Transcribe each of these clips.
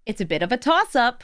It's a bit of a toss-up.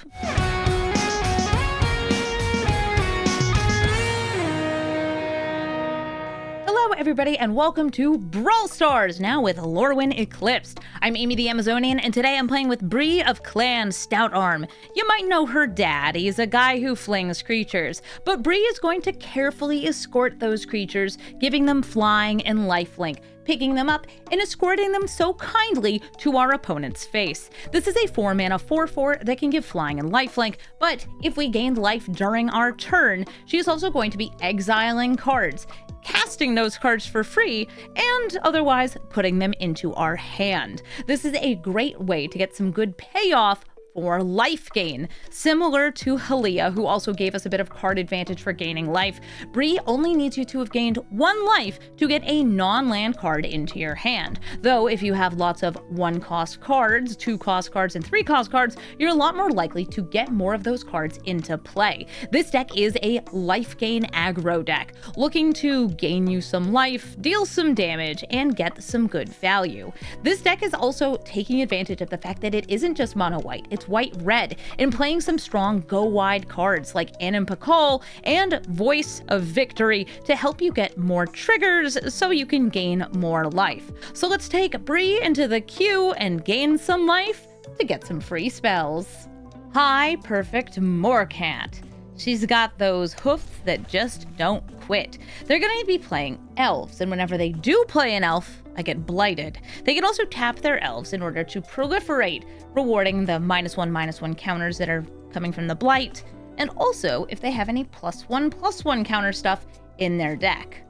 Hello everybody and welcome to Brawl Stars, now with Lorwyn Eclipsed. I'm Amy the Amazonian and today I'm playing with Bree of Clan Stoutarm. You might know her dad, he's a guy who flings creatures, but Bree is going to carefully escort those creatures, giving them flying and lifelink, picking them up and escorting them so kindly to our opponent's face. This is a 4-mana 4/4 that can give flying and lifelink, but if we gained life during our turn, she is also going to be exiling cards, casting those cards for free, and otherwise putting them into our hand. This is a great way to get some good payoff for life gain. Similar to Halia, who also gave us a bit of card advantage for gaining life, Bree only needs you to have gained 1 life to get a non-land card into your hand. Though if you have lots of 1-cost cards, 2-cost cards, and 3-cost cards, you're a lot more likely to get more of those cards into play. This deck is a life gain aggro deck, looking to gain you some life, deal some damage, and get some good value. This deck is also taking advantage of the fact that it isn't just mono white, it's white-red, and playing some strong go-wide cards like Anim Pakal and Voice of Victory to help you get more triggers so you can gain more life. So let's take Bree into the queue and gain some life to get some free spells. Hi, Perfect Moorcat. She's got those hoofs that just don't quit. They're going to be playing elves, and whenever they do play an elf, I get blighted. They can also tap their elves in order to proliferate, rewarding the -1/-1 counters that are coming from the blight, and also if they have any +1/+1 counter stuff in their deck.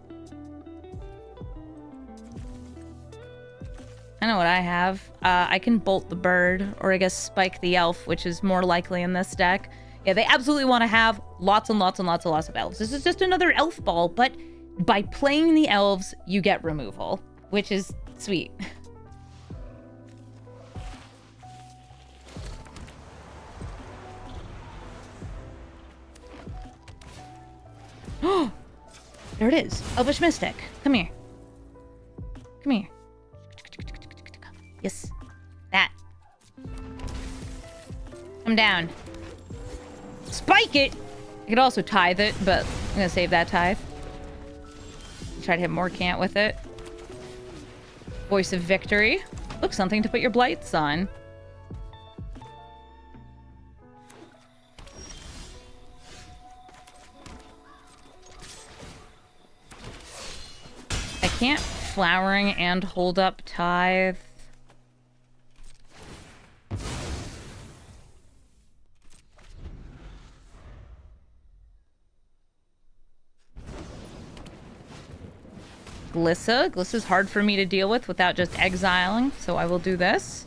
I know what I have. I can bolt the bird, or I guess spike the elf, which is more likely in this deck. Yeah, they absolutely want to have lots and lots and lots and lots of elves. This is just another elf ball, but by playing the elves, you get removal, which is sweet. Oh, there it is. Elvish Mystic. Come here. Come here. Yes. That. Come down. Spike it! I could also tithe it, but I'm gonna save that tithe. Try to hit Moorcat with it. Voice of Victory. Look, something to put your blights on. I can't Flowering and hold up Tithe. Glissa. Glissa's hard for me to deal with without just exiling, so I will do this.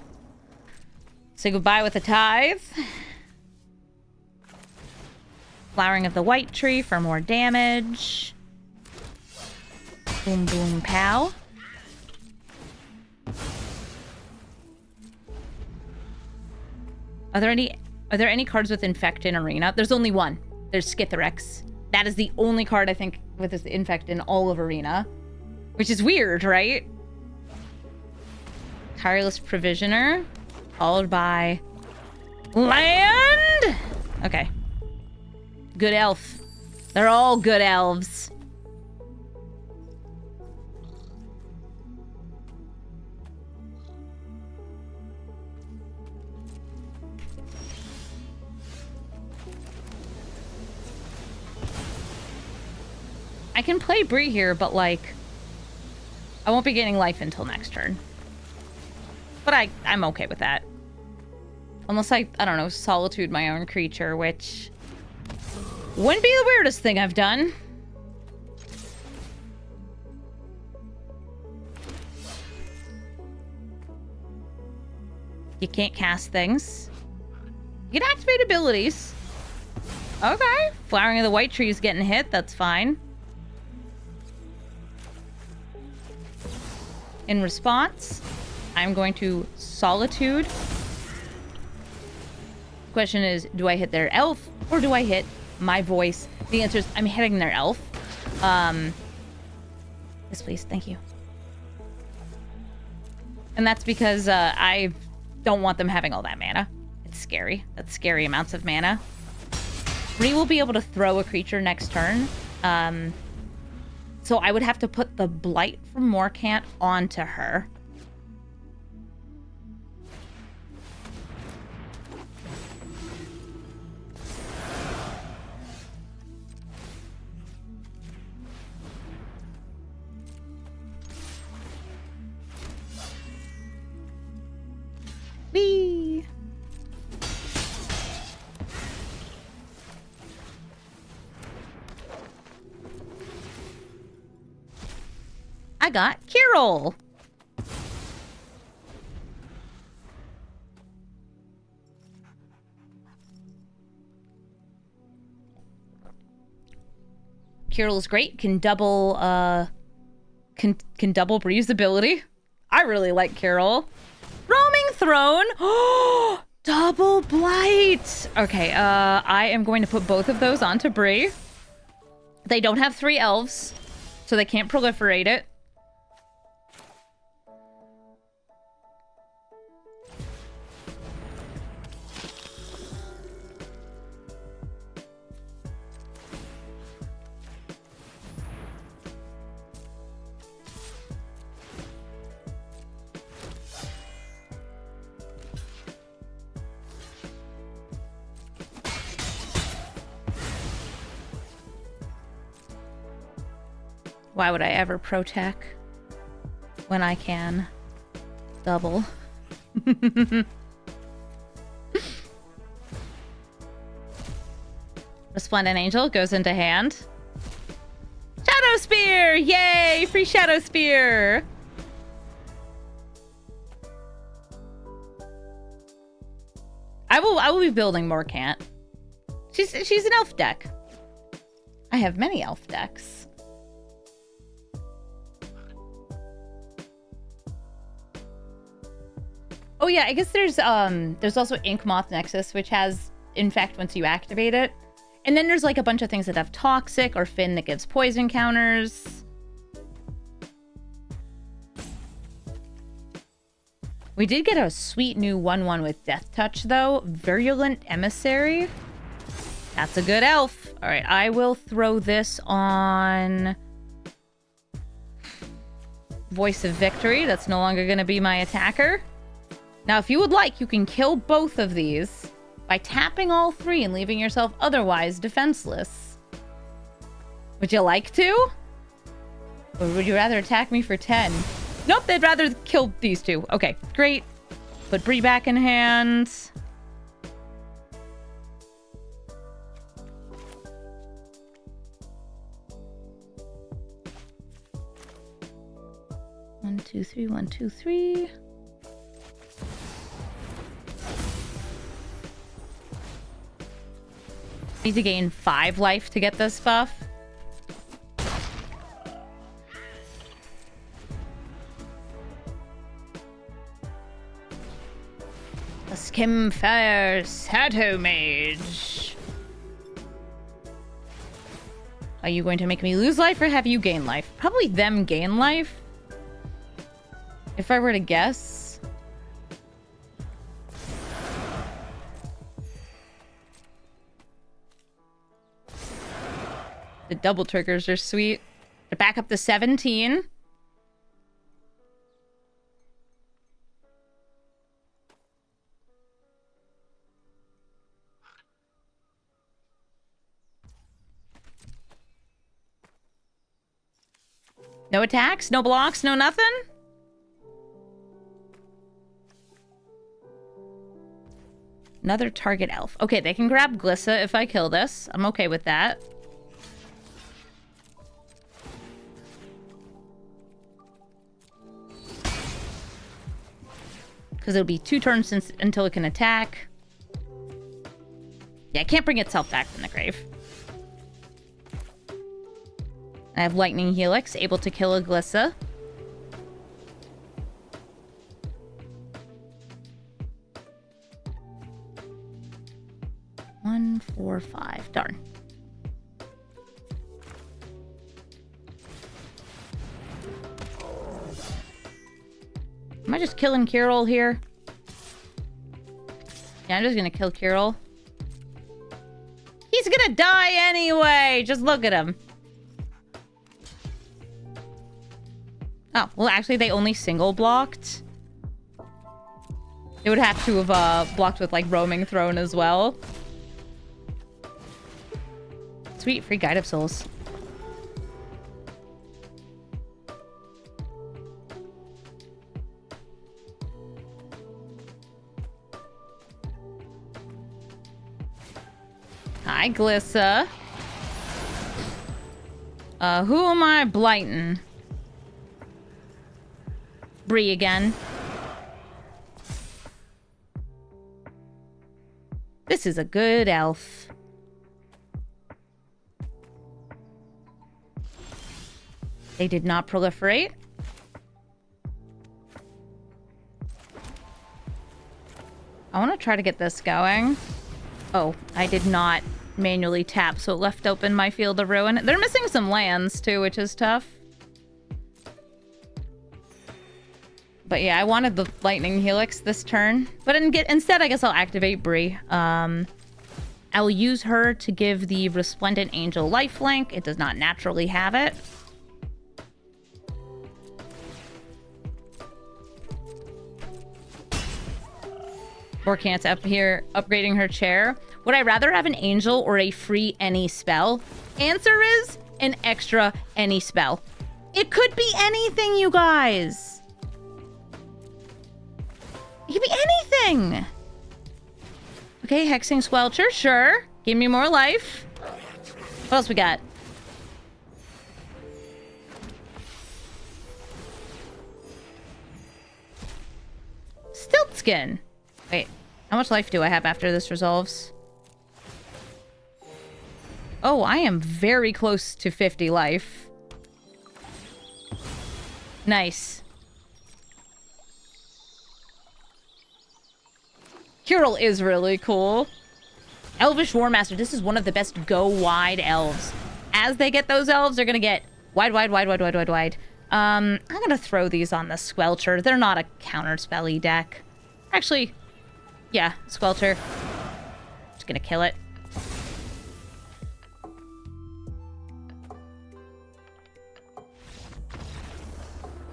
Say goodbye with a Tithe. Flowering of the White Tree for more damage. Boom, boom, pow. Are there any cards with Infect in Arena? There's only one. There's Skithirex. That is the only card I think with this Infect in all of Arena. Which is weird, right? Tireless Provisioner. Followed by Land! Okay. Good elf. They're all good elves. I can play Bree here, but like, I won't be getting life until next turn. But I'm okay with that. Unless I don't know, Solitude my own creature, which wouldn't be the weirdest thing I've done. You can't cast things. You can activate abilities. Okay. Flowering of the White Tree is getting hit. That's fine. In response, I'm going to Solitude. The question is, do I hit their elf or do I hit my voice? The answer is I'm hitting their elf. Yes, please. Thank you. And that's because I don't want them having all that mana. That's scary. That's scary amounts of mana. Bree will be able to throw a creature next turn. So I would have to put the Blight from Morcant onto her. Whee! I got Carol. Carol is great. Can double can double Bree's ability. I really like Carol. Roaming Throne. Oh, double Blight. Okay, I am going to put both of those onto Bree. They don't have 3 elves, so they can't proliferate it. Why would I ever protect when I can double? Resplendent Angel goes into hand. Shadow Spear! Yay! Free Shadow Spear! I will be building more Cant. She's an elf deck. I have many elf decks. Oh yeah, I guess there's also Ink Moth Nexus, which has Infect once you activate it. And then there's like a bunch of things that have Toxic or Fin that gives poison counters. We did get a sweet new 1/1 with Death Touch though. Virulent Emissary. That's a good elf. All right, I will throw this on Voice of Victory. That's no longer going to be my attacker. Now, if you would like, you can kill both of these by tapping all 3 and leaving yourself otherwise defenseless. Would you like to? Or would you rather attack me for 10? Nope, they'd rather kill these 2. Okay, great. Put Bree back in hand. One, two, three, 1, 2, 3. Need to gain 5 life to get this buff. A Skimfire Shadow Mage. Are you going to make me lose life or have you gain life? Probably them gain life. If I were to guess. The double triggers are sweet. To back up to 17. No attacks, no blocks, no nothing? Another target elf. Okay, they can grab Glissa if I kill this. I'm okay with that. Because it'll be 2 turns until it can attack. Yeah, it can't bring itself back from the grave. I have Lightning Helix, able to kill a Glissa. One, 4, 5. Darn. Am I just killing Carol here? Yeah, I'm just gonna kill Kirill. He's gonna die anyway! Just look at him. Oh, well, actually, they only single blocked. They would have to have blocked with, like, roaming throne as well. Sweet, free Guide of Souls. Hi, Glissa. Who am I blighting? Bree again. This is a good elf. They did not proliferate. I want to try to get this going. Oh, I did not manually tap, so it left open my Field of Ruin. They're missing some lands, too, which is tough. But yeah, I wanted the Lightning Helix this turn. But instead, I guess I'll activate Bree. I'll use her to give the Resplendent Angel lifelink. It does not naturally have it. Orcant's up here upgrading her chair. Would I rather have an angel or a free any spell? Answer is an extra any spell. It could be anything, you guys. It could be anything. Okay, Hexing Squelcher, sure. Give me more life. What else we got? Stiltskin. Wait, how much life do I have after this resolves? Oh, I am very close to 50 life. Nice. Kirill is really cool. Elvish War Master. This is one of the best go wide elves. As they get those elves, they're gonna get wide, wide, wide, wide, wide, wide, wide. I'm gonna throw these on the Squelcher. They're not a counter-spelly deck. Actually, yeah, Squelcher. Just gonna kill it.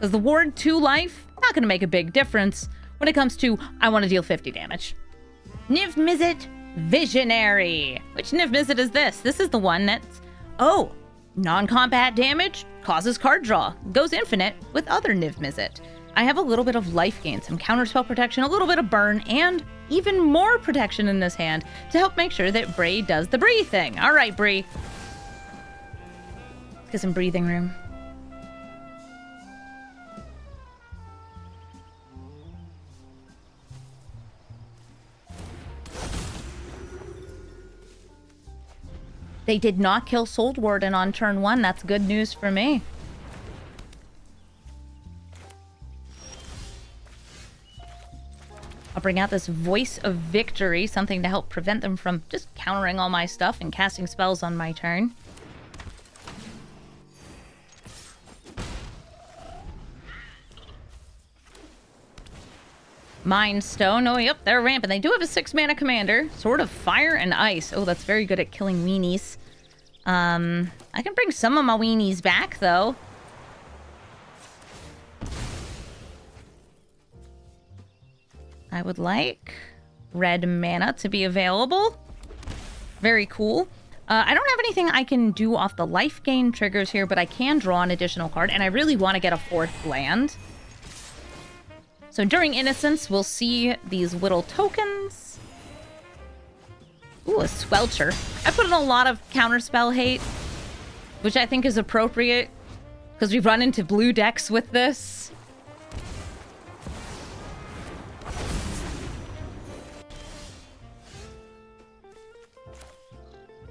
Does the ward 2 life? Not gonna make a big difference when it comes to I want to deal 50 damage. Niv Mizzet Visionary. Which Niv Mizzet is this? This is the one that's... Oh, non-combat damage, causes card draw, goes infinite with other Niv Mizzet. I have a little bit of life gain, some counterspell protection, a little bit of burn, and even more protection in this hand to help make sure that Bree does the Bree thing. All right, Bree. Let's get some breathing room. They did not kill Soul Warden on turn 1. That's good news for me. I'll bring out this Voice of Victory, something to help prevent them from just countering all my stuff and casting spells on my turn. Mind Stone. Oh, yep, they're rampant. They do have a 6-mana commander. Sword of Fire and Ice. Oh, that's very good at killing weenies. I can bring some of my weenies back, though. I would like red mana to be available. Very cool. I don't have anything I can do off the life gain triggers here, but I can draw an additional card, and I really want to get a 4th land. So during Innocence, we'll see these little tokens. Ooh, a Squelcher. I put in a lot of counterspell hate, which I think is appropriate, because we run into blue decks with this.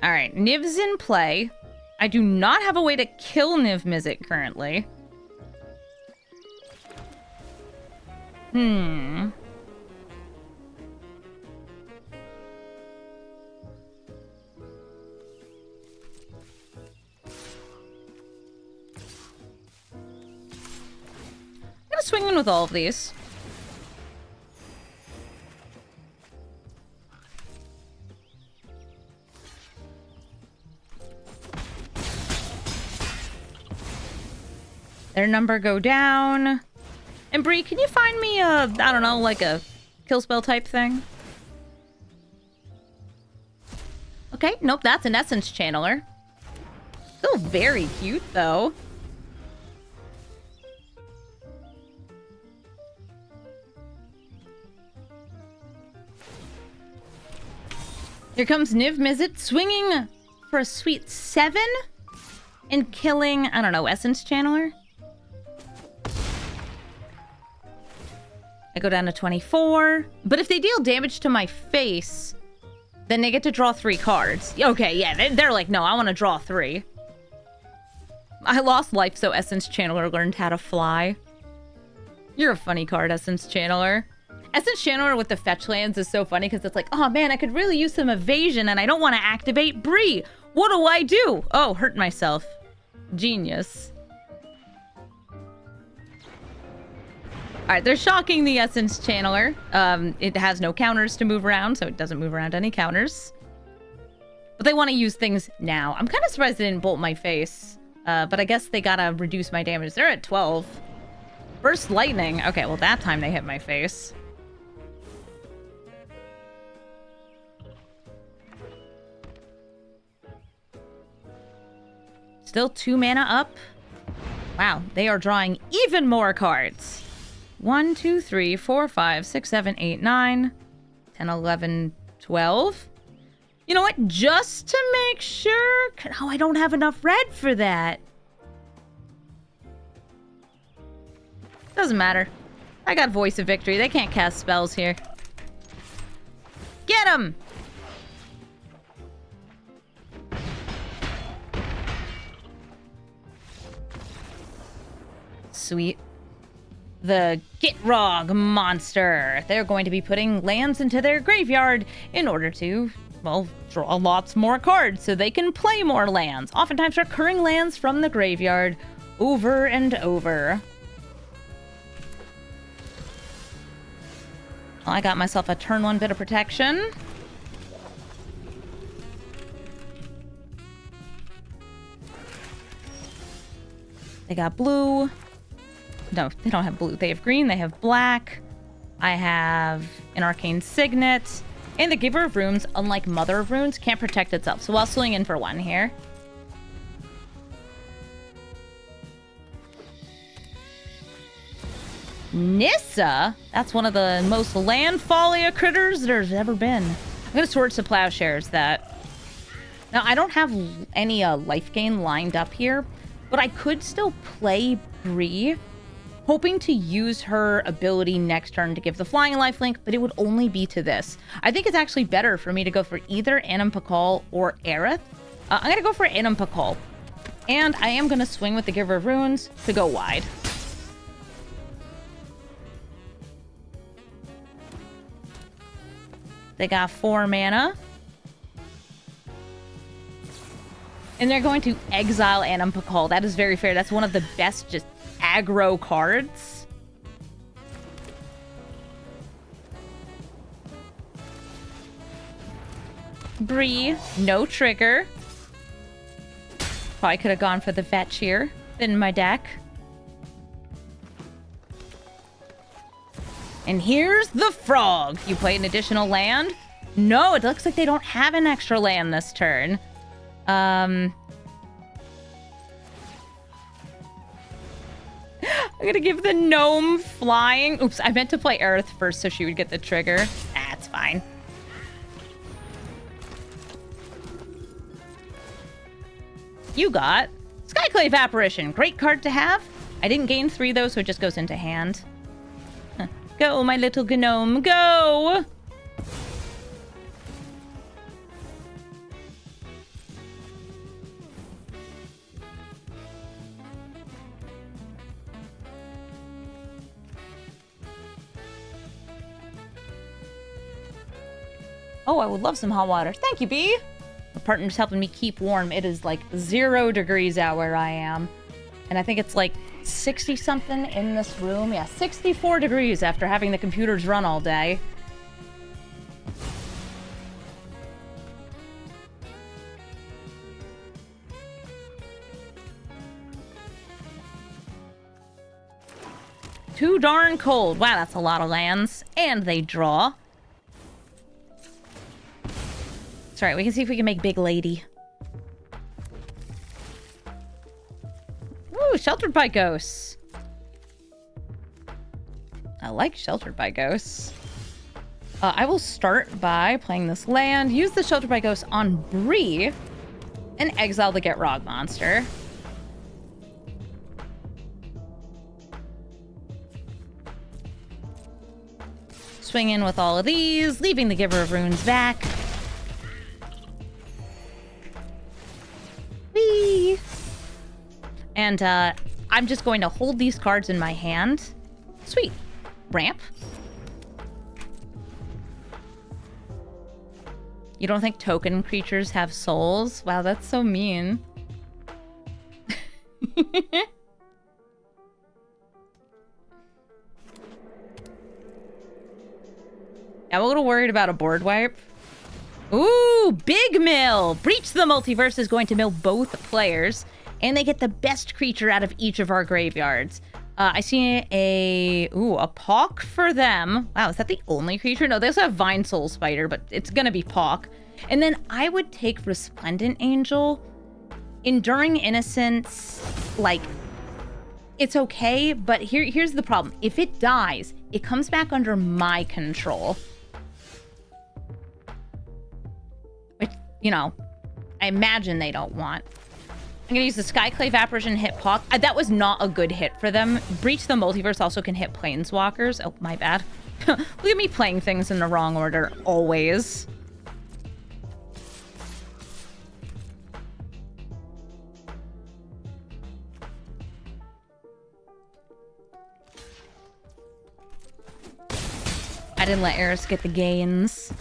Alright, Niv's in play. I do not have a way to kill Niv Mizzet currently. I'm gonna swing in with all of these. Their number go down. And Bree, can you find me a, I don't know, like a kill spell type thing? Okay, nope, that's an Essence Channeler. Still very cute, though. Here comes Niv Mizzet swinging for a sweet 7 and killing, I don't know, Essence Channeler. I go down to 24. But if they deal damage to my face, then they get to draw 3 cards. Okay, yeah, they're like, no, I want to draw 3. I lost life, so Essence Channeler learned how to fly. You're a funny card, Essence Channeler. Essence Channeler with the fetch lands is so funny because it's like, oh man, I could really use some evasion and I don't want to activate Bree. What do I do? Oh, hurt myself. Genius. Alright, they're shocking the Essence Channeler. It has no counters to move around, so it doesn't move around any counters. But they want to use things now. I'm kind of surprised they didn't bolt my face. But I guess they gotta reduce my damage. They're at 12. Burst Lightning. Okay, well that time they hit my face. Still 2 mana up. Wow, they are drawing even more cards. 1, 2, 3, 4, 5, 6, 7, 8, 9, 10, 11, 12. You know what? Just to make sure... Oh, I don't have enough red for that. Doesn't matter. I got Voice of Victory. They can't cast spells here. Get him! Sweet. The Gitrog monster. They're going to be putting lands into their graveyard in order to, well, draw lots more cards so they can play more lands. Oftentimes recurring lands from the graveyard over and over. Well, I got myself a turn 1 bit of protection. They got blue. No, they don't have blue. They have green. They have black. I have an Arcane Signet. And the Giver of Runes, unlike Mother of Runes, can't protect itself. So I'll swing in for 1 here. Nissa? That's one of the most landfallia critters there's ever been. I'm going to Swords to Plowshares that. Now, I don't have any life gain lined up here, but I could still play Bree, hoping to use her ability next turn to give the flying lifelink, but it would only be to this. I think it's actually better for me to go for either Anam Pakal or Aerith. I'm going to go for Anam Pakal. And I am going to swing with the Giver of Runes to go wide. They got 4 mana. And they're going to exile Anam Pakal. That is very fair. That's one of the best just aggro cards. Bree, no trigger. Probably could have gone for the fetch here in my deck. And here's the frog. You play an additional land? No, it looks like they don't have an extra land this turn. I'm gonna give the gnome flying. Oops, I meant to play Aerith first so she would get the trigger. That's fine. You got Skyclave Apparition. Great card to have. I didn't gain 3 though, so it just goes into hand. Huh. Go, my little gnome, go! Oh, I would love some hot water. Thank you, Bee. My partner's helping me keep warm. It is like 0 degrees out where I am. And I think it's like 60 something in this room. Yeah, 64 degrees after having the computers run all day. Too darn cold. Wow, that's a lot of lands. And they draw. It's alright, we can see if we can make Big Lady. Ooh, Sheltered by Ghosts. I like Sheltered by Ghosts. I will start by playing this land, use the Sheltered by Ghosts on Bree, and exile the Get Rog monster. Swing in with all of these, leaving the Giver of Runes back. Whee! And I'm just going to hold these cards in my hand. Sweet. Ramp. You don't think token creatures have souls? Wow, that's so mean. I'm a little worried about a board wipe. Ooh, big mill! Breach the Multiverse is going to mill both players, and they get the best creature out of each of our graveyards. I see a Pawk for them. Wow, is that the only creature? No, they also have Vine Soul Spider, but it's gonna be Pawk. And then I would take Resplendent Angel. Enduring Innocence, like, it's okay, but here's the problem. If it dies, it comes back under my control. Which, you know, I imagine they don't want. I'm gonna use the Skyclave Apparition, hit Pawk. That was not a good hit for them. Breach the Multiverse also can hit Planeswalkers. Oh, my bad. Look at me playing things in the wrong order, always. I didn't let Eris get the gains.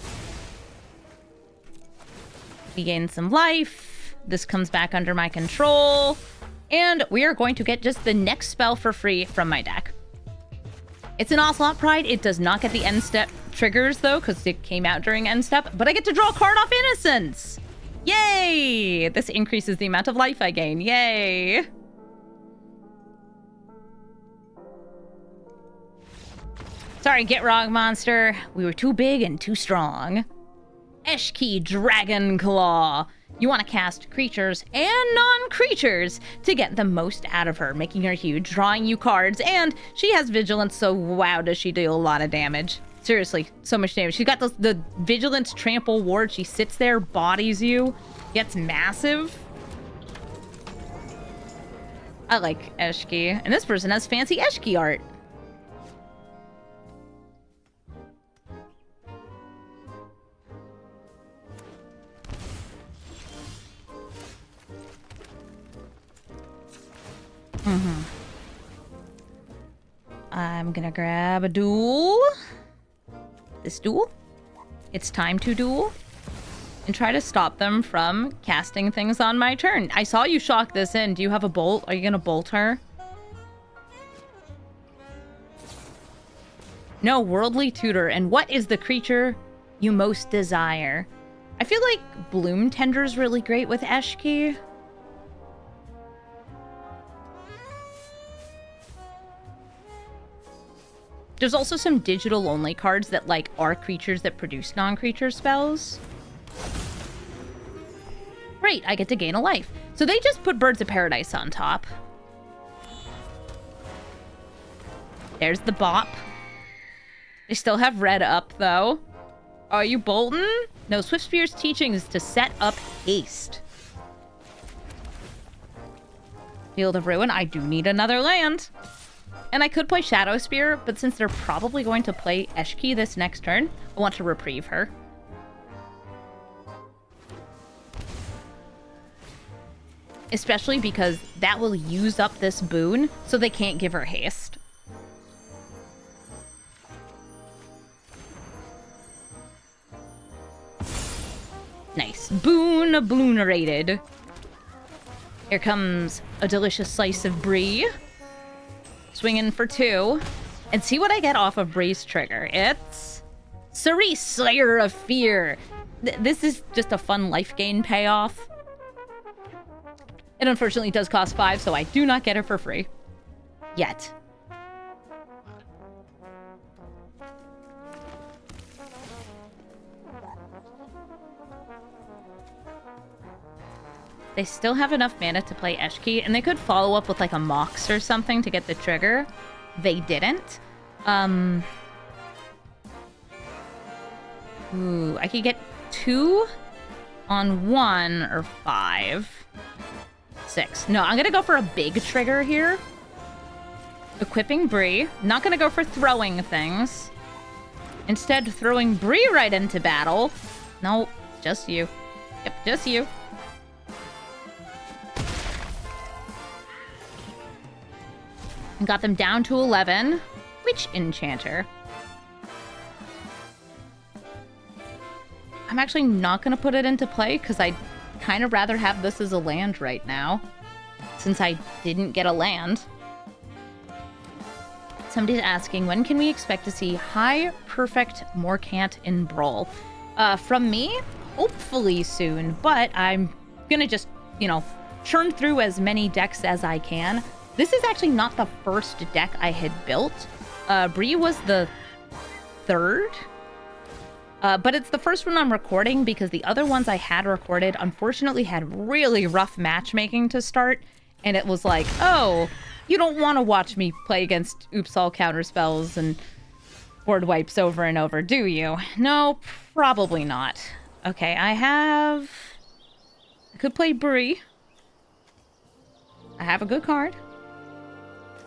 We gain some life. This comes back under my control. And we are going to get just the next spell for free from my deck. It's an Ocelot Pride. It does not get the end step triggers, though, because it came out during end step. But I get to draw a card off Innocence. Yay! This increases the amount of life I gain. Yay! Sorry, Get Rog monster. We were too big and too strong. Eshki Dragon Claw. You want to cast creatures and non-creatures to get the most out of her, making her huge, drawing you cards, and she has Vigilance, so wow, does she deal a lot of damage. Seriously, so much damage. She's got the Vigilance Trample Ward. She sits there, bodies you, gets massive. I like Eshki. And this person has fancy Eshki art. I'm gonna grab a duel. This duel. It's time to duel. And try to stop them from casting things on my turn. I saw you shock this in. Do you have a bolt? Are you gonna bolt her? No, Worldly Tutor. And what is the creature you most desire? I feel like Bloom Tender's really great with Eshki. There's also some digital-only cards that, like, are creatures that produce non-creature spells. Great, I get to gain a life. So they just put Birds of Paradise on top. There's the bop. They still have red up, though. Are you Bolton? No, Swiftspear's teaching is to set up haste. Field of Ruin, I do need another land. And I could play Shadow Spear, but since they're probably going to play Eshki this next turn, I want to reprieve her. Especially because that will use up this boon, so they can't give her haste. Nice. Boon obliterated. Here comes a delicious slice of brie. Swinging for 2. And see what I get off of Bree's trigger. It's Cerise, Slayer of Fear. This is just a fun life gain payoff. It unfortunately does cost 5, so I do not get it for free. Yet. They still have enough mana to play Eshki, and they could follow up with like a Mox or something to get the trigger. They didn't. Ooh, I could get 2 on 1 or 5. 6. No, I'm gonna go for a big trigger here. Equipping Bree. Not gonna go for throwing things. Instead, throwing Bree right into battle. No, just you. Yep, just you. And got them down to 11. Witch Enchanter. I'm actually not going to put it into play because I'd kind of rather have this as a land right now, since I didn't get a land. Somebody's asking, when can we expect to see high perfect Morcant in Brawl? From me, hopefully soon, but I'm going to just, you know, churn through as many decks as I can. This is actually not the first deck I had built. Bree was the 3rd. But it's the first one I'm recording because the other ones I had recorded unfortunately had really rough matchmaking to start. And it was like, oh, you don't want to watch me play against oops all counterspells and board wipes over and over, do you? No, probably not. Okay, I could play Bree. I have a good card.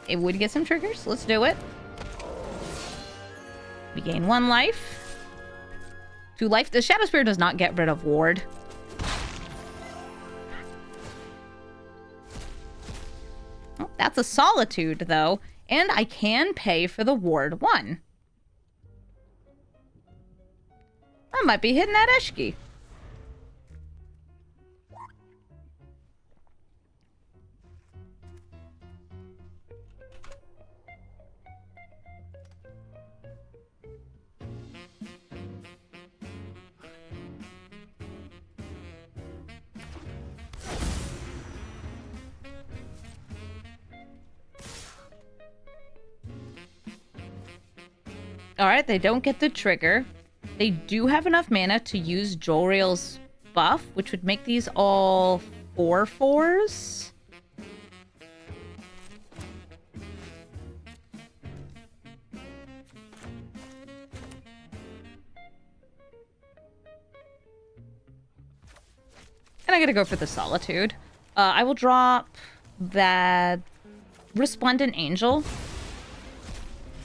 It would get some triggers. Let's do it. We gain 1 life. 2 life. The Shadow Spear does not get rid of ward. Oh, that's a Solitude, though. And I can pay for the ward 1. I might be hitting that Eshki. Alright, they don't get the trigger. They do have enough mana to use Jolrael's buff, which would make these all 4/4s. And I'm gonna go for the Solitude. I will drop that Resplendent Angel.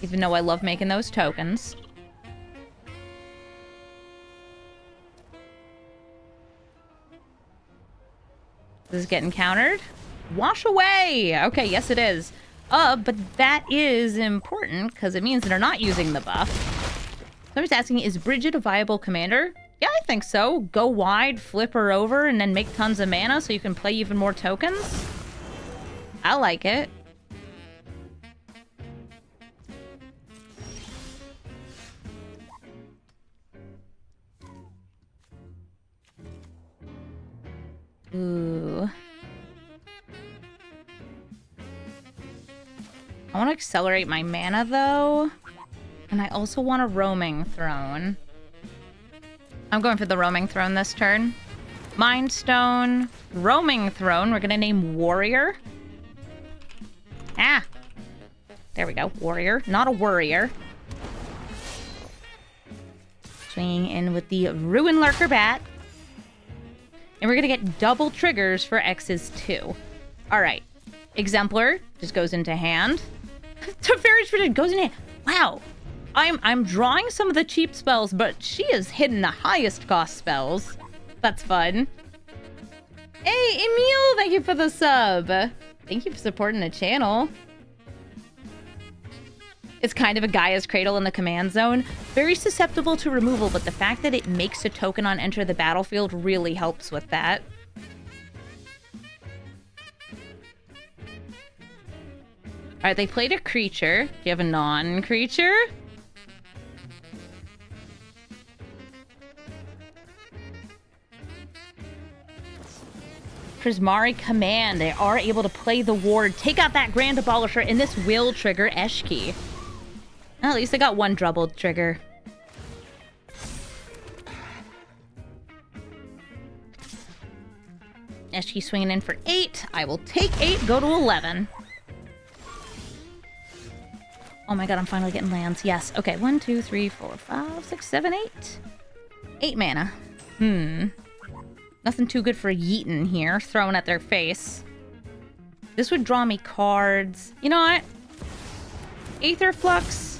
Even though I love making those tokens. This is getting countered. Wash away! Okay, yes it is. But that is important, because it means they're not using the buff. Somebody's asking, is Bridget a viable commander? Yeah, I think so. Go wide, flip her over, and then make tons of mana so you can play even more tokens. I like it. Ooh. I want to accelerate my mana, though. And I also want a Roaming Throne. I'm going for the Roaming Throne this turn. Mind Stone, Roaming Throne. We're going to name Warrior. Ah! There we go. Warrior, not a Worrier. Swinging in with the Ruin Lurker Bat. And we're going to get double triggers for X's too. All right. Exemplar just goes into hand. Teferi's Tradition goes in hand. Wow. I'm drawing some of the cheap spells, but she is hitting the highest cost spells. That's fun. Hey, Emil, thank you for the sub. Thank you for supporting the channel. It's kind of a Gaia's Cradle in the command zone. Very susceptible to removal, but the fact that it makes a token on enter the battlefield really helps with that. Alright, they played a creature. Do you have a non-creature? Prismari Command. They are able to play the ward, take out that Grand Abolisher, and this will trigger Eshki. Well, at least they got one double trigger. Eshki swinging in for 8. I will take 8, go to 11. Oh my god, I'm finally getting lands. Yes. Okay, 1, 2, 3, 4, 5, 6, 7, 8. 8 mana. Nothing too good for yeetin' here, thrown at their face. This would draw me cards. You know what? Aether Flux,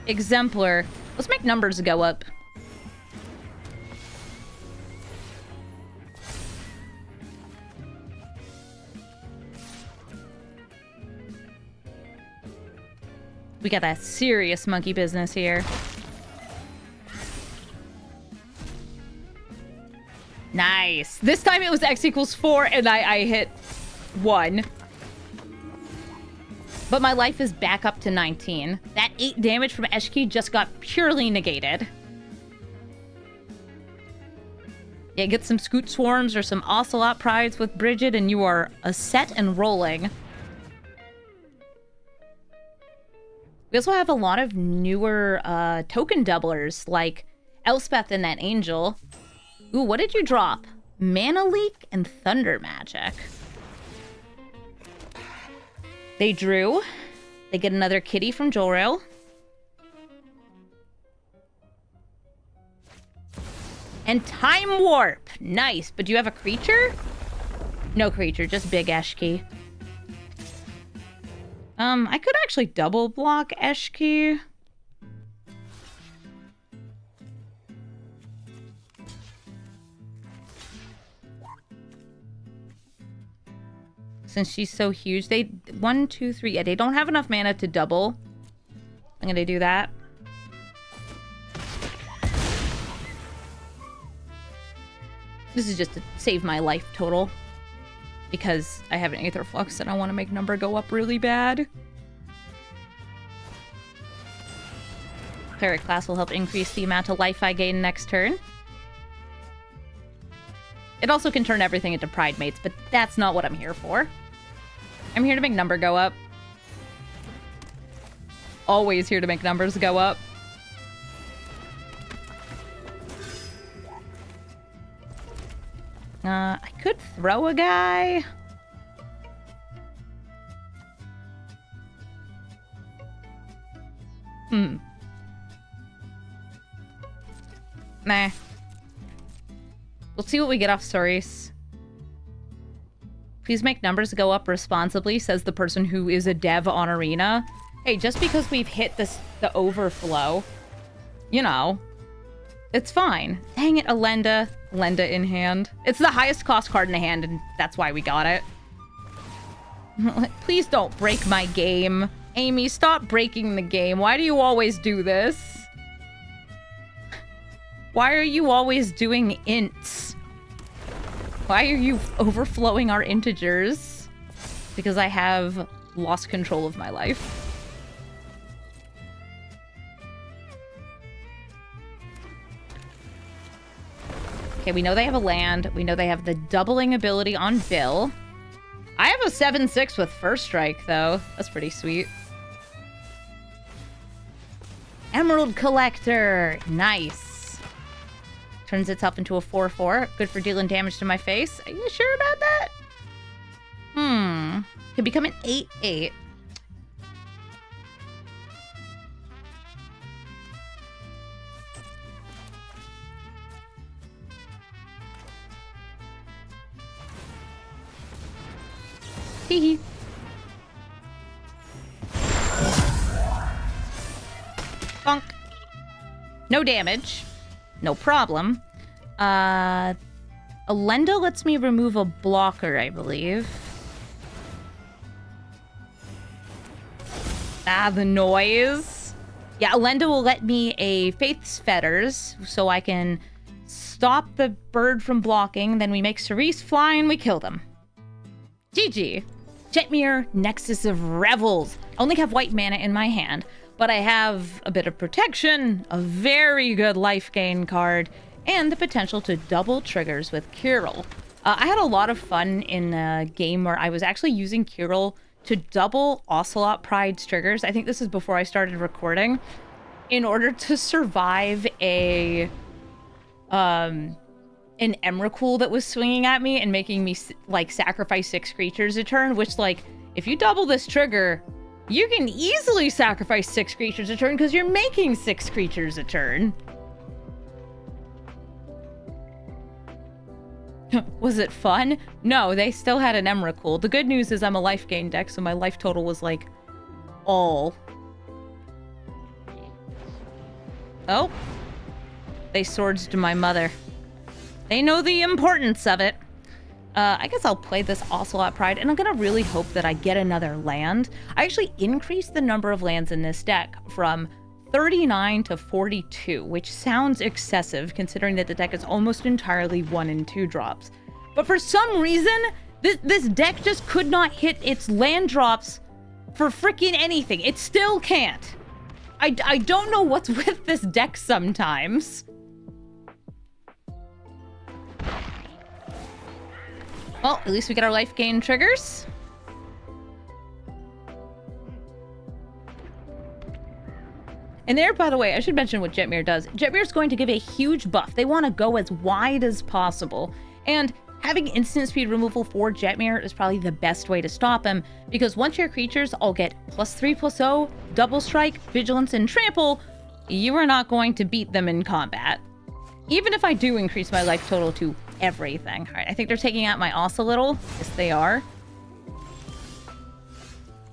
Exemplar. Let's make numbers go up. We got that serious monkey business here. Nice. This time it was X equals 4 and I hit 1. But my life is back up to 19. That 8 damage from Eshki just got purely negated. Yeah, get some Scoot Swarms or some Ocelot Prides with Bridget and you are a set and rolling. We also have a lot of newer token doublers, like Elspeth and that Angel. Ooh, what did you drop? Mana Leak and Thunder Magic. They drew. They get another kitty from Jolrail. And Time Warp. Nice, but do you have a creature? No creature, just big Eshki. I could actually double block Eshki. Since she's so huge, they 1, 2, 3. Yeah, they don't have enough mana to double. I'm gonna do that. This is just to save my life total. Because I have an Aether Flux and I want to make number go up really bad. Cleric class will help increase the amount of life I gain next turn. It also can turn everything into Pride Mates, but that's not what I'm here for. I'm here to make number go up. Always here to make numbers go up. I could throw a guy. Nah. We'll see what we get off Soris. Please make numbers go up responsibly, says the person who is a dev on Arena. Hey, just because we've hit the overflow, you know, it's fine. Dang it, Alenda. Lenda in hand. It's the highest cost card in the hand, and that's why we got it. Please don't break my game. Amy, stop breaking the game. Why do you always do this? Why are you always doing ints? Why are you overflowing our integers? Because I have lost control of my life. Okay, we know they have a land. We know they have the doubling ability on Bill. I have a 7/6 with First Strike, though. That's pretty sweet. Emerald Collector. Nice. Turns itself into a 4/4. Good for dealing damage to my face. Are you sure about that? Can become an 8/8. Hee. Bonk. No damage. No problem. Alenda lets me remove a blocker, I believe. Ah, the noise. Yeah, Alenda will let me a Faith's Fetters, so I can stop the bird from blocking. Then we make Cerise fly and we kill them. GG. Jetmir, Nexus of Revels. I only have white mana in my hand, but I have a bit of protection, a very good life gain card, and the potential to double triggers with Kirill. I had a lot of fun in a game where I was actually using Kirill to double Ocelot Pride's triggers. I think this is before I started recording, in order to survive a an Emrakul that was swinging at me and making me like sacrifice 6 creatures a turn, which like if you double this trigger, you can easily sacrifice 6 creatures a turn because you're making 6 creatures a turn. Was it fun? No, they still had an Emrakul. The good news is I'm a life gain deck, so my life total was like all. Oh. They swords to my mother. They know the importance of it. I guess I'll play this Ocelot Pride, and I'm gonna really hope that I get another land. I actually increased the number of lands in this deck from 39 to 42, which sounds excessive considering that the deck is almost entirely 1 and 2 drops. But for some reason, this deck just could not hit its land drops for freaking anything. It still can't. I don't know what's with this deck sometimes. Well, at least we get our life gain triggers. And there, by the way, I should mention what Jetmir does. Jetmir is going to give a huge buff. They want to go as wide as possible. And having instant speed removal for Jetmir is probably the best way to stop him, because once your creatures all get +3/+0, double strike, vigilance, and trample, you are not going to beat them in combat. Even if I do increase my life total to everything. All right, I think they're taking out my Ocelot. Yes, they are.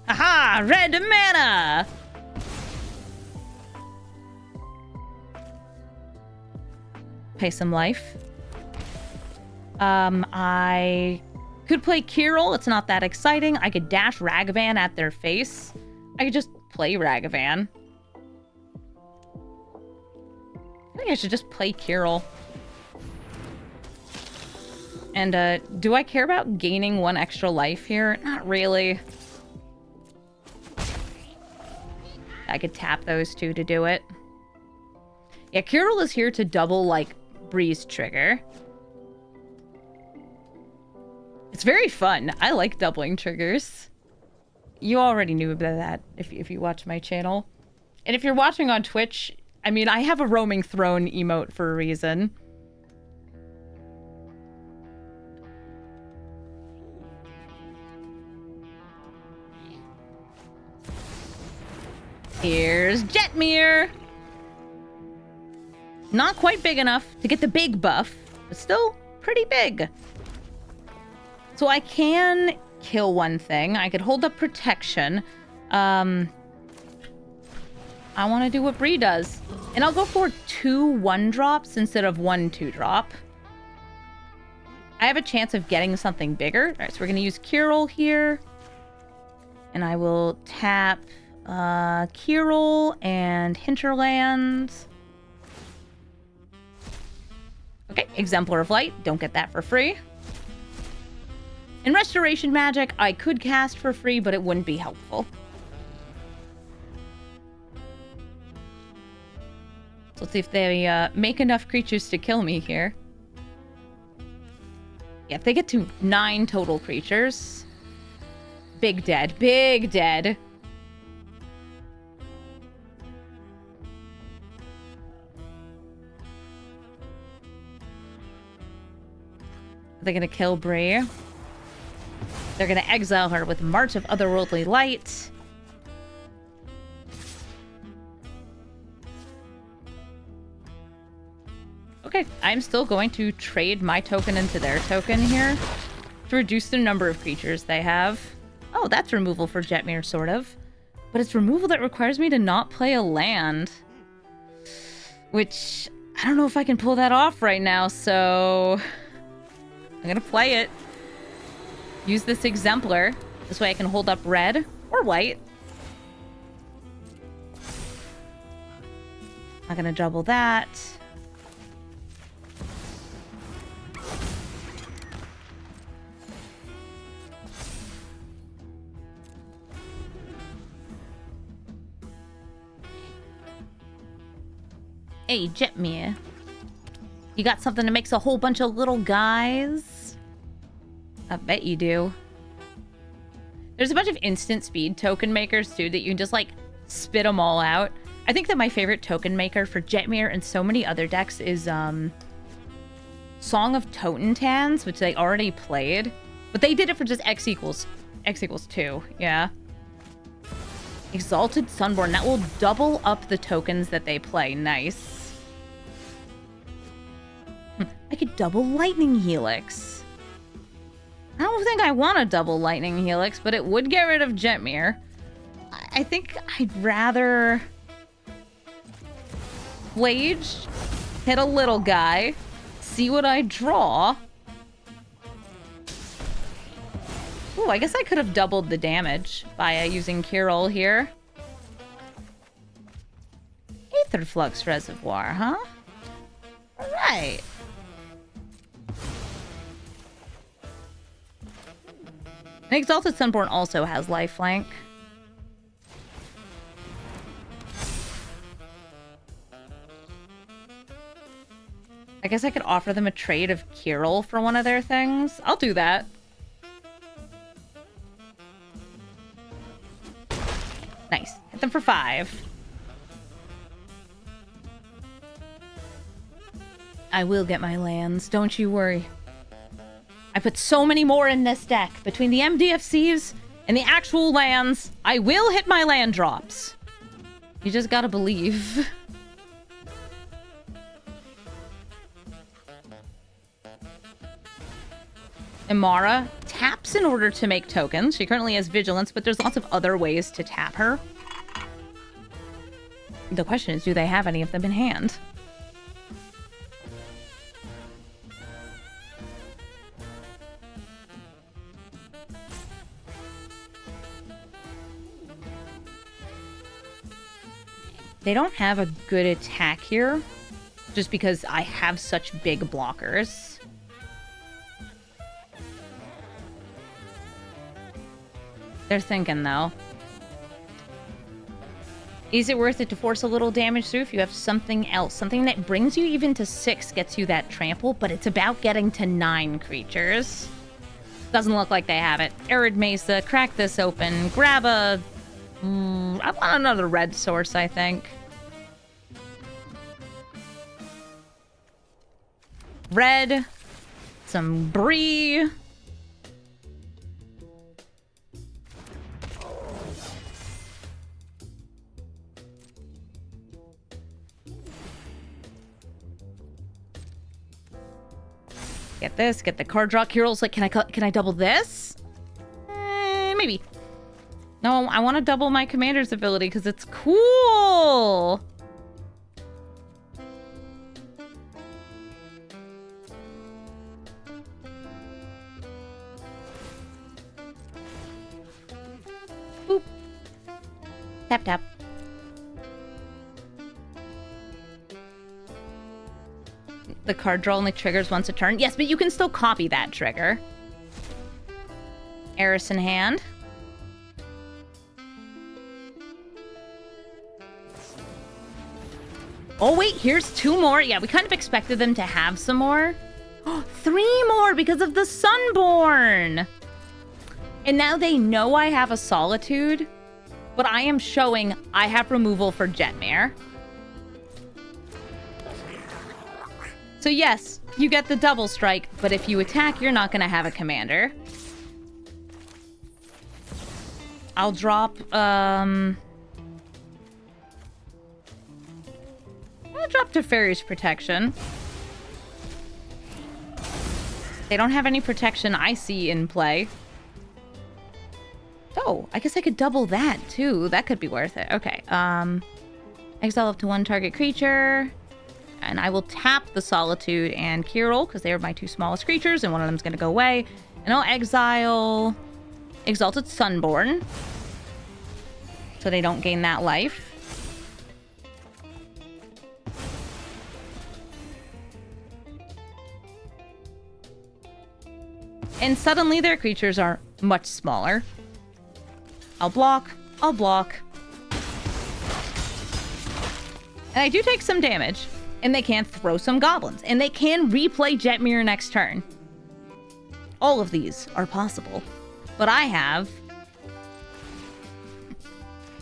Aha! Red mana! Pay some life. I could play Kirill. It's not that exciting. I could dash Ragavan at their face. I could just play Ragavan. I think I should just play Kirill. And, do I care about gaining 1 extra life here? Not really. I could tap those 2 to do it. Yeah, Kirill is here to double, like, Breeze trigger. It's very fun. I like doubling triggers. You already knew about that if you watch my channel. And if you're watching on Twitch, I mean, I have a roaming throne emote for a reason. Here's Jetmir. Not quite big enough to get the big buff, but still pretty big. So I can kill one thing. I could hold up protection. I want to do what Bree does. And I'll go for 2 1-drops instead of 1 2-drop. I have a chance of getting something bigger. All right, so we're going to use Kirill here. And I will tap Kirill and Hinterlands. Okay, Exemplar of Light. Don't get that for free. And Restoration Magic, I could cast for free, but it wouldn't be helpful. So let's see if they make enough creatures to kill me here. Yeah, if they get to 9 total creatures. Big dead. Big dead. They're gonna kill Bree. They're gonna exile her with March of Otherworldly Light. Okay, I'm still going to trade my token into their token here to reduce the number of creatures they have. Oh, that's removal for Jetmir, sort of. But it's removal that requires me to not play a land. Which, I don't know if I can pull that off right now, so I'm gonna play it. Use this Exemplar. This way I can hold up red or white. I'm gonna double that. Hey, Jetmir. You got something that makes a whole bunch of little guys? I bet you do. There's a bunch of instant speed token makers, too, that you can just, like, spit them all out. I think that my favorite token maker for Jetmir and so many other decks is, Song of Totentans, which they already played. But they did it for just X equals 2, yeah. Exalted Sunborn, that will double up the tokens that they play. Nice. I could double Lightning Helix. I don't think I want a double Lightning Helix, but it would get rid of Jetmir. I think I'd rather Flage, hit a little guy, see what I draw. Ooh, I guess I could have doubled the damage by using Kirill here. Aether Flux Reservoir, huh? Alright. And Exalted Sunborn also has lifelink. I guess I could offer them a trade of Kirill for one of their things. I'll do that. Nice. Hit them for 5. I will get my lands, don't you worry. I put so many more in this deck. Between the MDFCs and the actual lands, I will hit my land drops. You just gotta believe. Imara taps in order to make tokens. She currently has Vigilance, but there's lots of other ways to tap her. The question is, do they have any of them in hand? They don't have a good attack here, just because I have such big blockers. They're thinking, though. Is it worth it to force a little damage through if you have something else? Something that brings you even to 6 gets you that trample, but it's about getting to 9 creatures. Doesn't look like they have it. Arid Mesa, crack this open, grab a... I want another red source, I think. Red. Some Bree. Get this, get the card draw. Kirill's like, can I double this? Maybe. No, I want to double my commander's ability because it's cool. Boop. Tap, tap. The card draw only triggers once a turn. Yes, but you can still copy that trigger. Eris in hand. Oh, wait, here's 2 more. Yeah, we kind of expected them to have some more. 3 more because of the Sunborn. And now they know I have a Solitude, but I am showing I have removal for Jetmir. So yes, you get the double strike, but if you attack, you're not going to have a commander. I'll drop, I'll drop Teferi's Protection. They don't have any protection I see in play. Oh, I guess I could double that, too. That could be worth it. Okay, exile up to 1 target creature. And I will tap the Solitude and Kirill, because they are my 2 smallest creatures, and one of them is going to go away. And I'll exile Exalted Sunborn, so they don't gain that life. And suddenly their creatures are much smaller. I'll block. I'll block. And I do take some damage. And they can throw some goblins. And they can replay Jetmir next turn. All of these are possible. But I have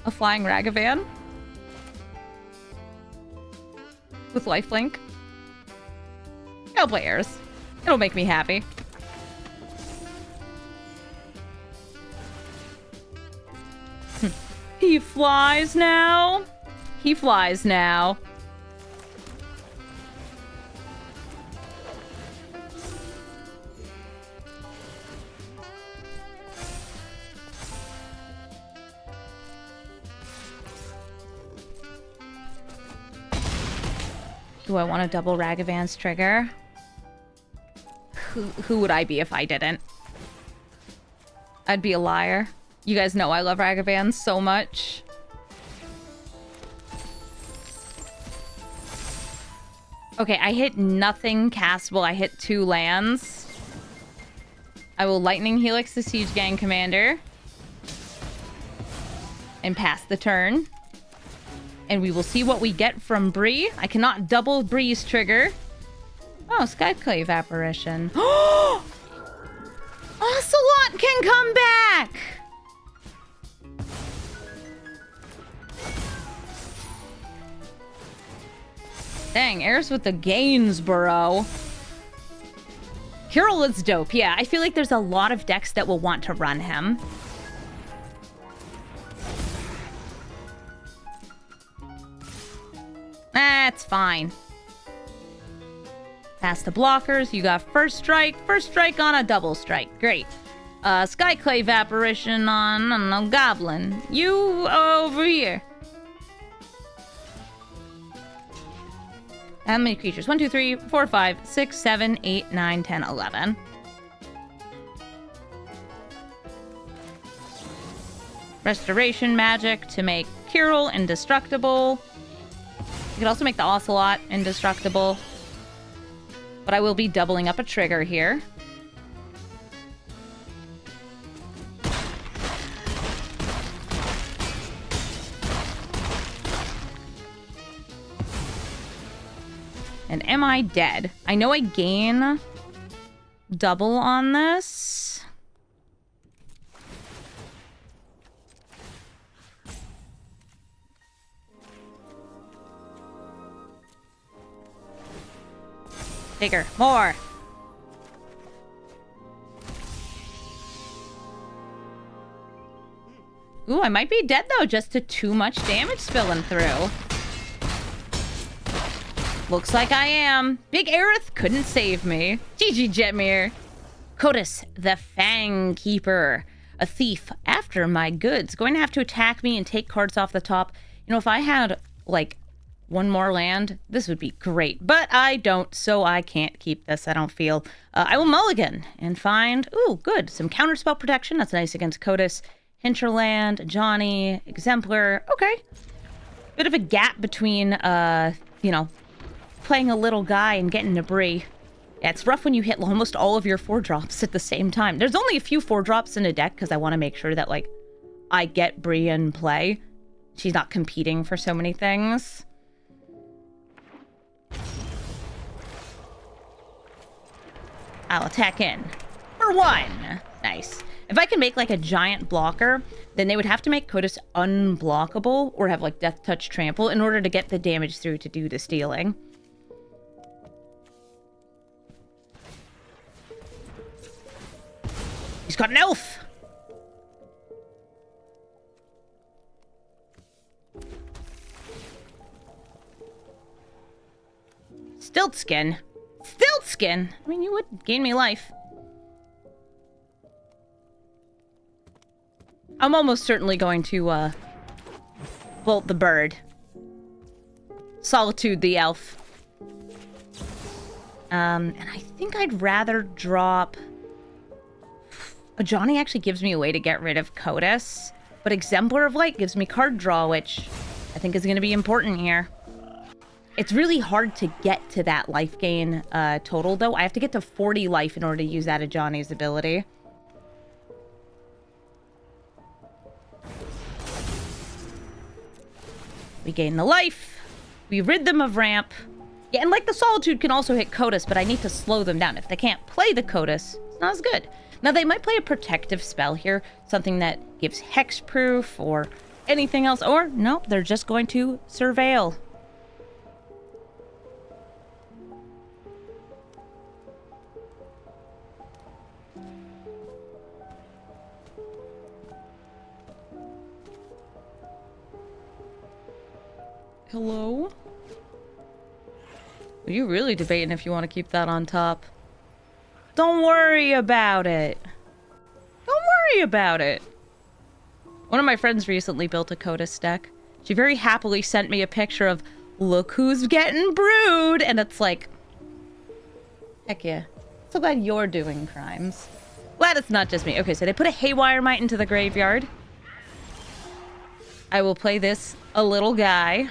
a Flying Ragavan with lifelink. I'll play Eris. It'll make me happy. He flies now. He flies now. Do I want a double Ragavans trigger? Who would I be if I didn't? I'd be a liar. You guys know I love Ragavans so much. Okay, I hit nothing castable. I hit 2 lands. I will Lightning Helix the Siege Gang Commander. And pass the turn. And we will see what we get from Bree. I cannot double Bree's trigger. Oh, Skyclave Apparition. Ocelot can come back! Dang, Heirs with the Gainsborough. Kirill is dope. Yeah, I feel like there's a lot of decks that will want to run him. That's fine. Past the blockers, you got first strike on a double strike. Great. Skyclave Apparition on, I don't know, Goblin. You over here. How many creatures? 1, 2, 3, 4, 5, 6, 7, 8, 9, 10, 11. Restoration magic to make Kirill indestructible. You could also make the Ocelot indestructible. But I will be doubling up a trigger here. And am I dead? I know I gain double on this. Bigger. More. Ooh, I might be dead though, just to too much damage spilling through. Looks like I am. Big Aerith couldn't save me. GG Jetmir. Kotus, the Fang Keeper. A thief after my goods. Going to have to attack me and take cards off the top. You know, if I had, like, one more land, this would be great. But I don't, so I can't keep this, I don't feel. I will mulligan and find, ooh, good, some counterspell protection. That's nice against Kotus. Hinterland, Johnny, Exemplar. Okay. Bit of a gap between, you know, playing a little guy and getting a Bree. Yeah, it's rough when you hit almost all of your 4-drops at the same time. There's only a few 4-drops in a deck because I want to make sure that, like, I get Bree in play. She's not competing for so many things. I'll attack in. For 1. Nice. If I can make, like, a giant blocker, then they would have to make Kotus unblockable or have, like, Death Touch Trample in order to get the damage through to do the stealing. He's got an elf! Stiltskin. Stiltskin? I mean, you would gain me life. I'm almost certainly going to, bolt the bird. Solitude the elf. And I think I'd rather drop... Johnny actually gives me a way to get rid of Kotus, but Exemplar of Light gives me card draw, which I think is going to be important here. It's really hard to get to that life gain total, though. I have to get to 40 life in order to use that of Johnny's ability. We gain the life. We rid them of ramp. Yeah, and like the Solitude can also hit Kotus, but I need to slow them down. If they can't play the Kotus, it's not as good. Now, they might play a protective spell here, something that gives hexproof or anything else. Or, no, they're just going to surveil. 'Cause, Hello? Are you really debating if you want to keep that on top? Don't worry about it. Don't worry about it. One of my friends recently built a Coda deck. She very happily sent me a picture of, look who's getting brewed, and it's like, heck yeah. So glad you're doing crimes. Glad it's not just me. Okay, so they put a Haywire Mite into the graveyard. I will play this a little guy.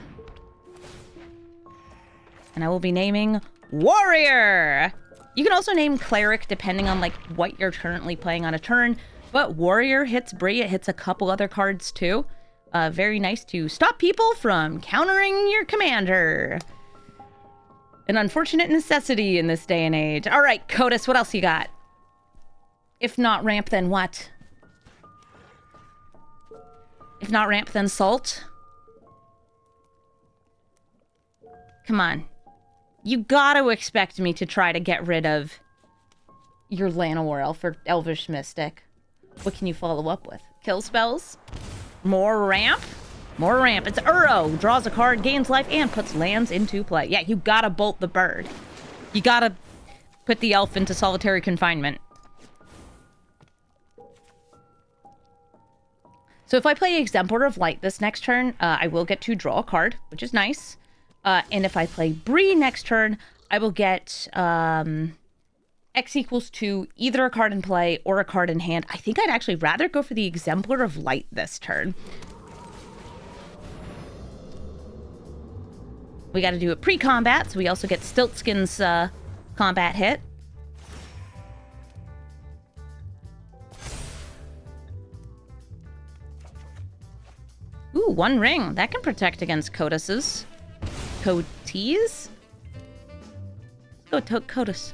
And I will be naming Warrior! You can also name Cleric depending on, like, what you're currently playing on a turn. But Warrior hits Bree. It hits a couple other cards, too. Very nice to stop people from countering your commander. An unfortunate necessity in this day and age. All right, Codis, what else you got? If not ramp, then what? If not ramp, then salt? Come on. You gotta expect me to try to get rid of your Llanowar Elf or Elvish Mystic. What can you follow up with? Kill spells? More ramp? More ramp. It's Uro. Draws a card, gains life, and puts lands into play. Yeah, you gotta bolt the bird. You gotta put the elf into solitary confinement. So if I play Exemplar of Light this next turn, I will get to draw a card, which is nice. And if I play Bree next turn, I will get X equals to either a card in play or a card in hand. I think I'd actually rather go for the Exemplar of Light this turn. We got to do a pre-combat, so we also get Stiltskin's combat hit. Ooh, 1 ring. That can protect against Codices. Coaties? Go to Codis.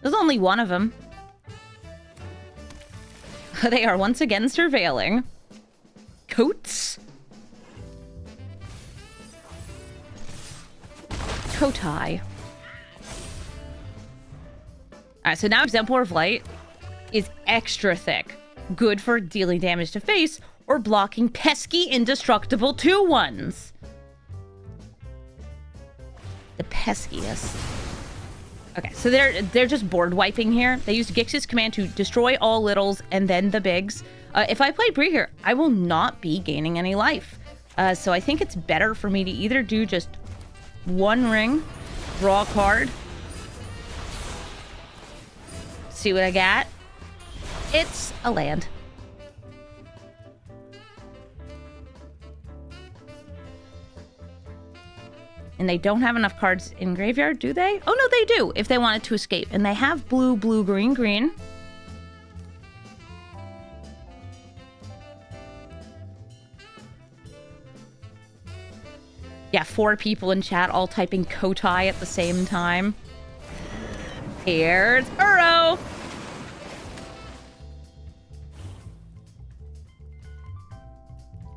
There's only one of them. They are once again surveilling. Coats? Kotai. Alright, so now Exemplar of Light is extra thick. Good for dealing damage to face or blocking pesky, indestructible 2/1s. The peskiest. Okay, so they're just board wiping here. They use Gix's command to destroy all littles and then the bigs. If I play Bree here, I will not be gaining any life. So I think it's better for me to either do just 1 ring, draw a card, see what I got. It's a land. And they don't have enough cards in graveyard, do they? Oh, no, they do, if they wanted to escape. And they have blue, blue, green, green. Yeah, 4 people in chat all typing Kotai at the same time. Here's Uro!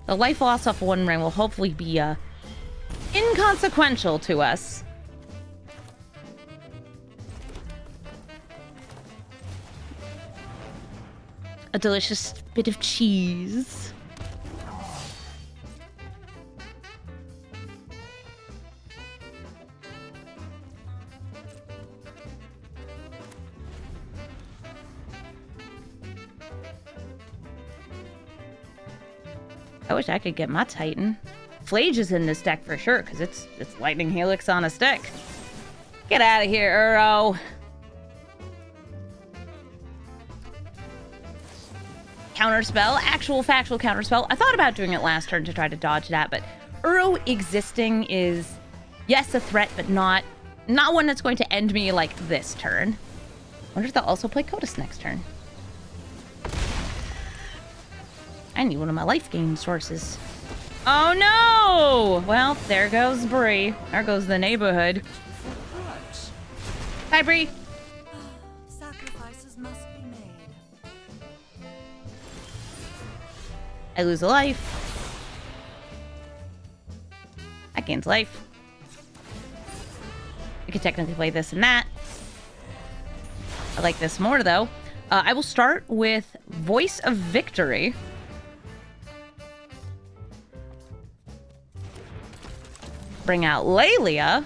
The life loss off 1 ring will hopefully be, inconsequential to us. A delicious bit of cheese. I wish I could get my Titan. Flage is in this deck for sure, because it's Lightning Helix on a stick. Get out of here, Uro. Counterspell, actual factual counterspell. I thought about doing it last turn to try to dodge that, but Uro existing is, yes, a threat, but not one that's going to end me like this turn. I wonder if they'll also play Codis next turn. I need one of my life gain sources. Oh no! Well, there goes Bree. There goes the neighborhood. Hi, Bree. Sacrifices must be made. I lose a life. That gains life. We could technically play this and that. I like this more, though. I will start with Voice of Victory. Bring out Lelia.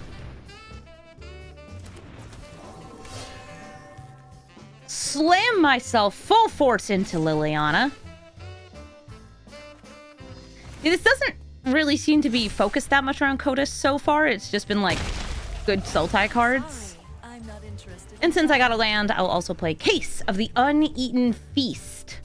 Slam myself full force into Liliana. This doesn't really seem to be focused that much around Kotis so far. It's just been like good Sultai cards. I'm not interested. And since I got a land, I'll also play Case of the Uneaten Feast.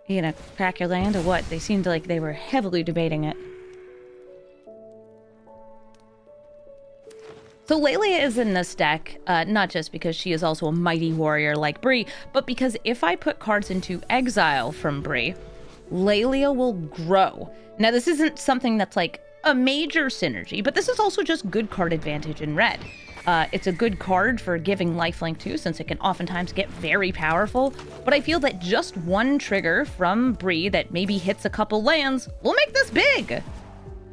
You gonna crack your land or what? They seemed like they were heavily debating it. So Lelia is in this deck, not just because she is also a mighty warrior like Bree, but because if I put cards into exile from Bree, Lelia will grow. Now this isn't something that's like a major synergy, but this is also just good card advantage in red. It's a good card for giving lifelink too, since it can oftentimes get very powerful, but I feel that just one trigger from Bree that maybe hits a couple lands will make this big.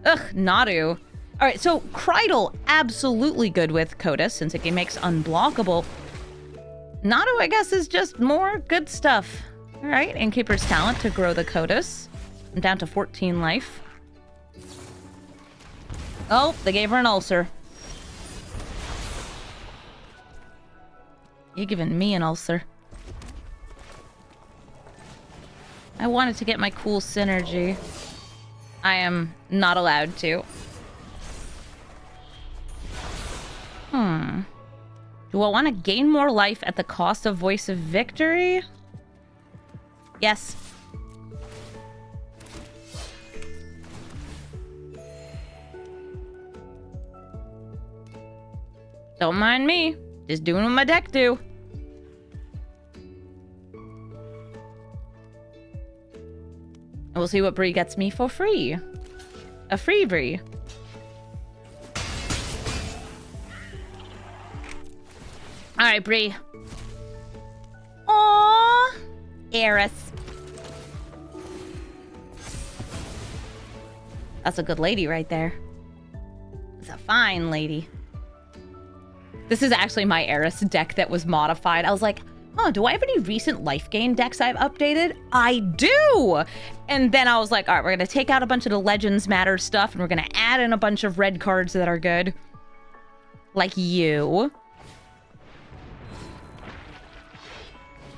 Ugh, Nadu. All right, so Krydle, absolutely good with Kotis, since it makes unblockable. Nadu, I guess, is just more good stuff. All right, Innkeeper's Talent to grow the Kotis. I'm down to 14 life. Oh, they gave her an ulcer. You're giving me an ulcer. I wanted to get my cool synergy. I am not allowed to. Do I want to gain more life at the cost of Voice of Victory? Yes. Don't mind me. Just doing what my deck do. And we'll see what Bree gets me for free. A free Bree. Alright, Bree. Aww. Eris. That's a good lady right there. It's a fine lady. This is actually my Eris deck that was modified. I was like, huh, do I have any recent life gain decks I've updated? I do! And then I was like, all right, we're going to take out a bunch of the Legends Matter stuff, and we're going to add in a bunch of red cards that are good. Like you.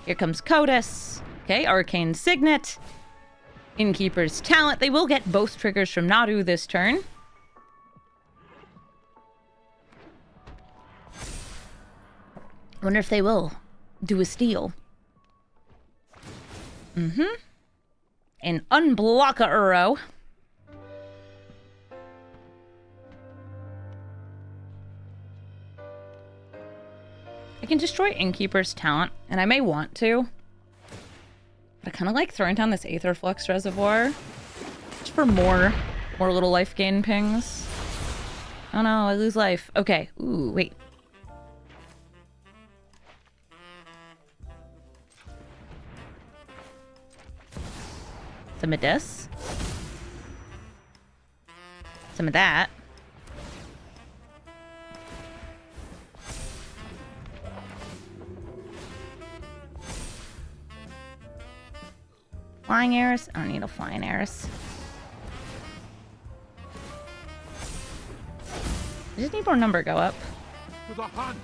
Here comes Kotis. Okay, Arcane Signet. Innkeeper's Talent. They will get both triggers from Nadu this turn. Wonder if they will do a steal. And unblock a Uro. I can destroy Innkeeper's Talent, and I may want to. But I kind of like throwing down this Aetherflux Reservoir. Just for more little life gain pings. Oh no, I lose life. Okay, ooh, wait. Some of this. Some of that. Flying Eris? I don't need a Flying Eris. I just need more number go up. To the hunt.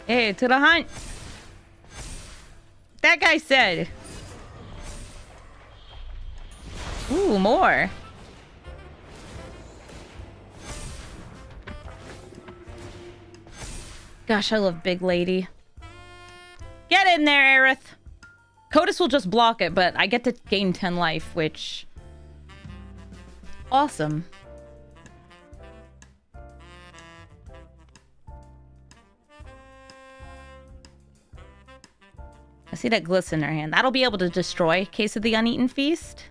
Hey, to the hunt! That guy said. Ooh, more. Gosh, I love Big Lady. Get in there, Aerith! Kotis will just block it, but I get to gain 10 life, which... awesome. I see that Gliss in her hand. That'll be able to destroy Case of the Uneaten Feast.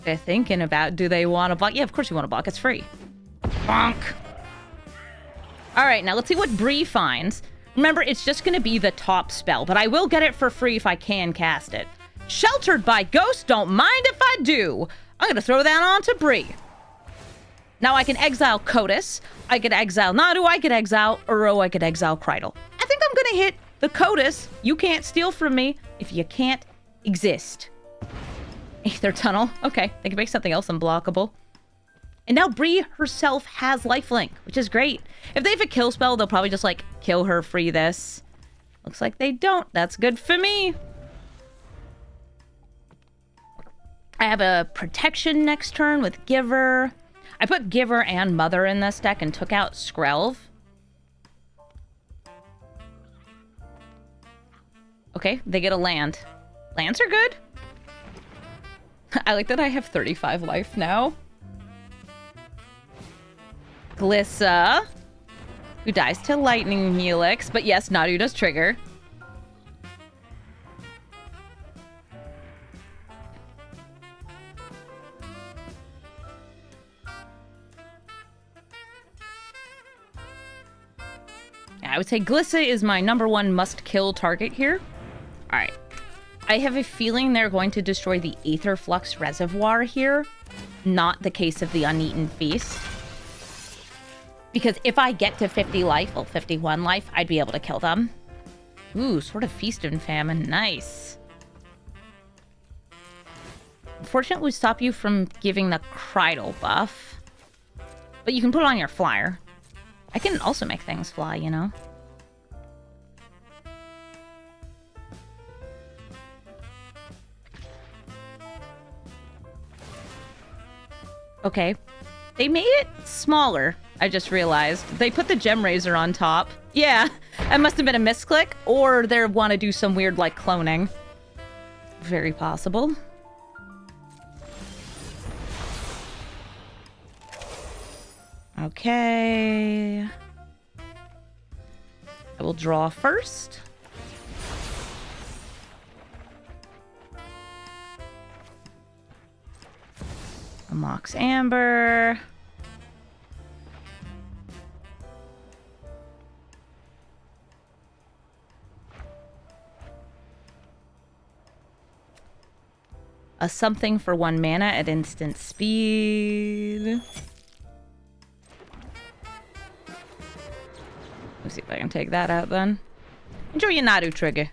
They're thinking about, do they want to block? Yeah, of course you want to block. It's free. Bonk. All right, now let's see what Bree finds. Remember, it's just going to be the top spell, but I will get it for free if I can cast it. Sheltered by Ghost, don't mind if I do. I'm going to throw that on to Bree. Now I can exile Cotus, I could exile Nadu, I could exile Uro, I could exile Krydle. I think I'm going to hit the Cotus. You can't steal from me if you can't exist. Aether Tunnel. Okay, they can make something else unblockable. And now Bree herself has lifelink, which is great. If they have a kill spell, they'll probably just, like, kill her, free this. Looks like they don't. That's good for me. I have a protection next turn with Giver. I put Giver and Mother in this deck and took out Skrelv. Okay, they get a land. Lands are good. I like that I have 35 life now. Glissa, who dies to Lightning Helix. But yes, Nadu does trigger. I would say Glissa is my #1 must-kill target here. Alright. I have a feeling they're going to destroy the Aether Flux Reservoir here. Not the case of the Uneaten Feast. Because if I get to 50 life, well, 51 life, I'd be able to kill them. Ooh, sort of Feast and Famine. Nice. Unfortunately, we stop you from giving the Krydle buff. But you can put it on your flyer. I can also make things fly, you know? Okay. They made it smaller, I just realized. They put the Gem Razor on top. Yeah, that must have been a misclick, or they want to do some weird, like, cloning. Very possible. Okay. I will draw first. A Mox Amber. A something for 1 mana at instant speed. Let's see if I can take that out then. Enjoy your Nadu trigger.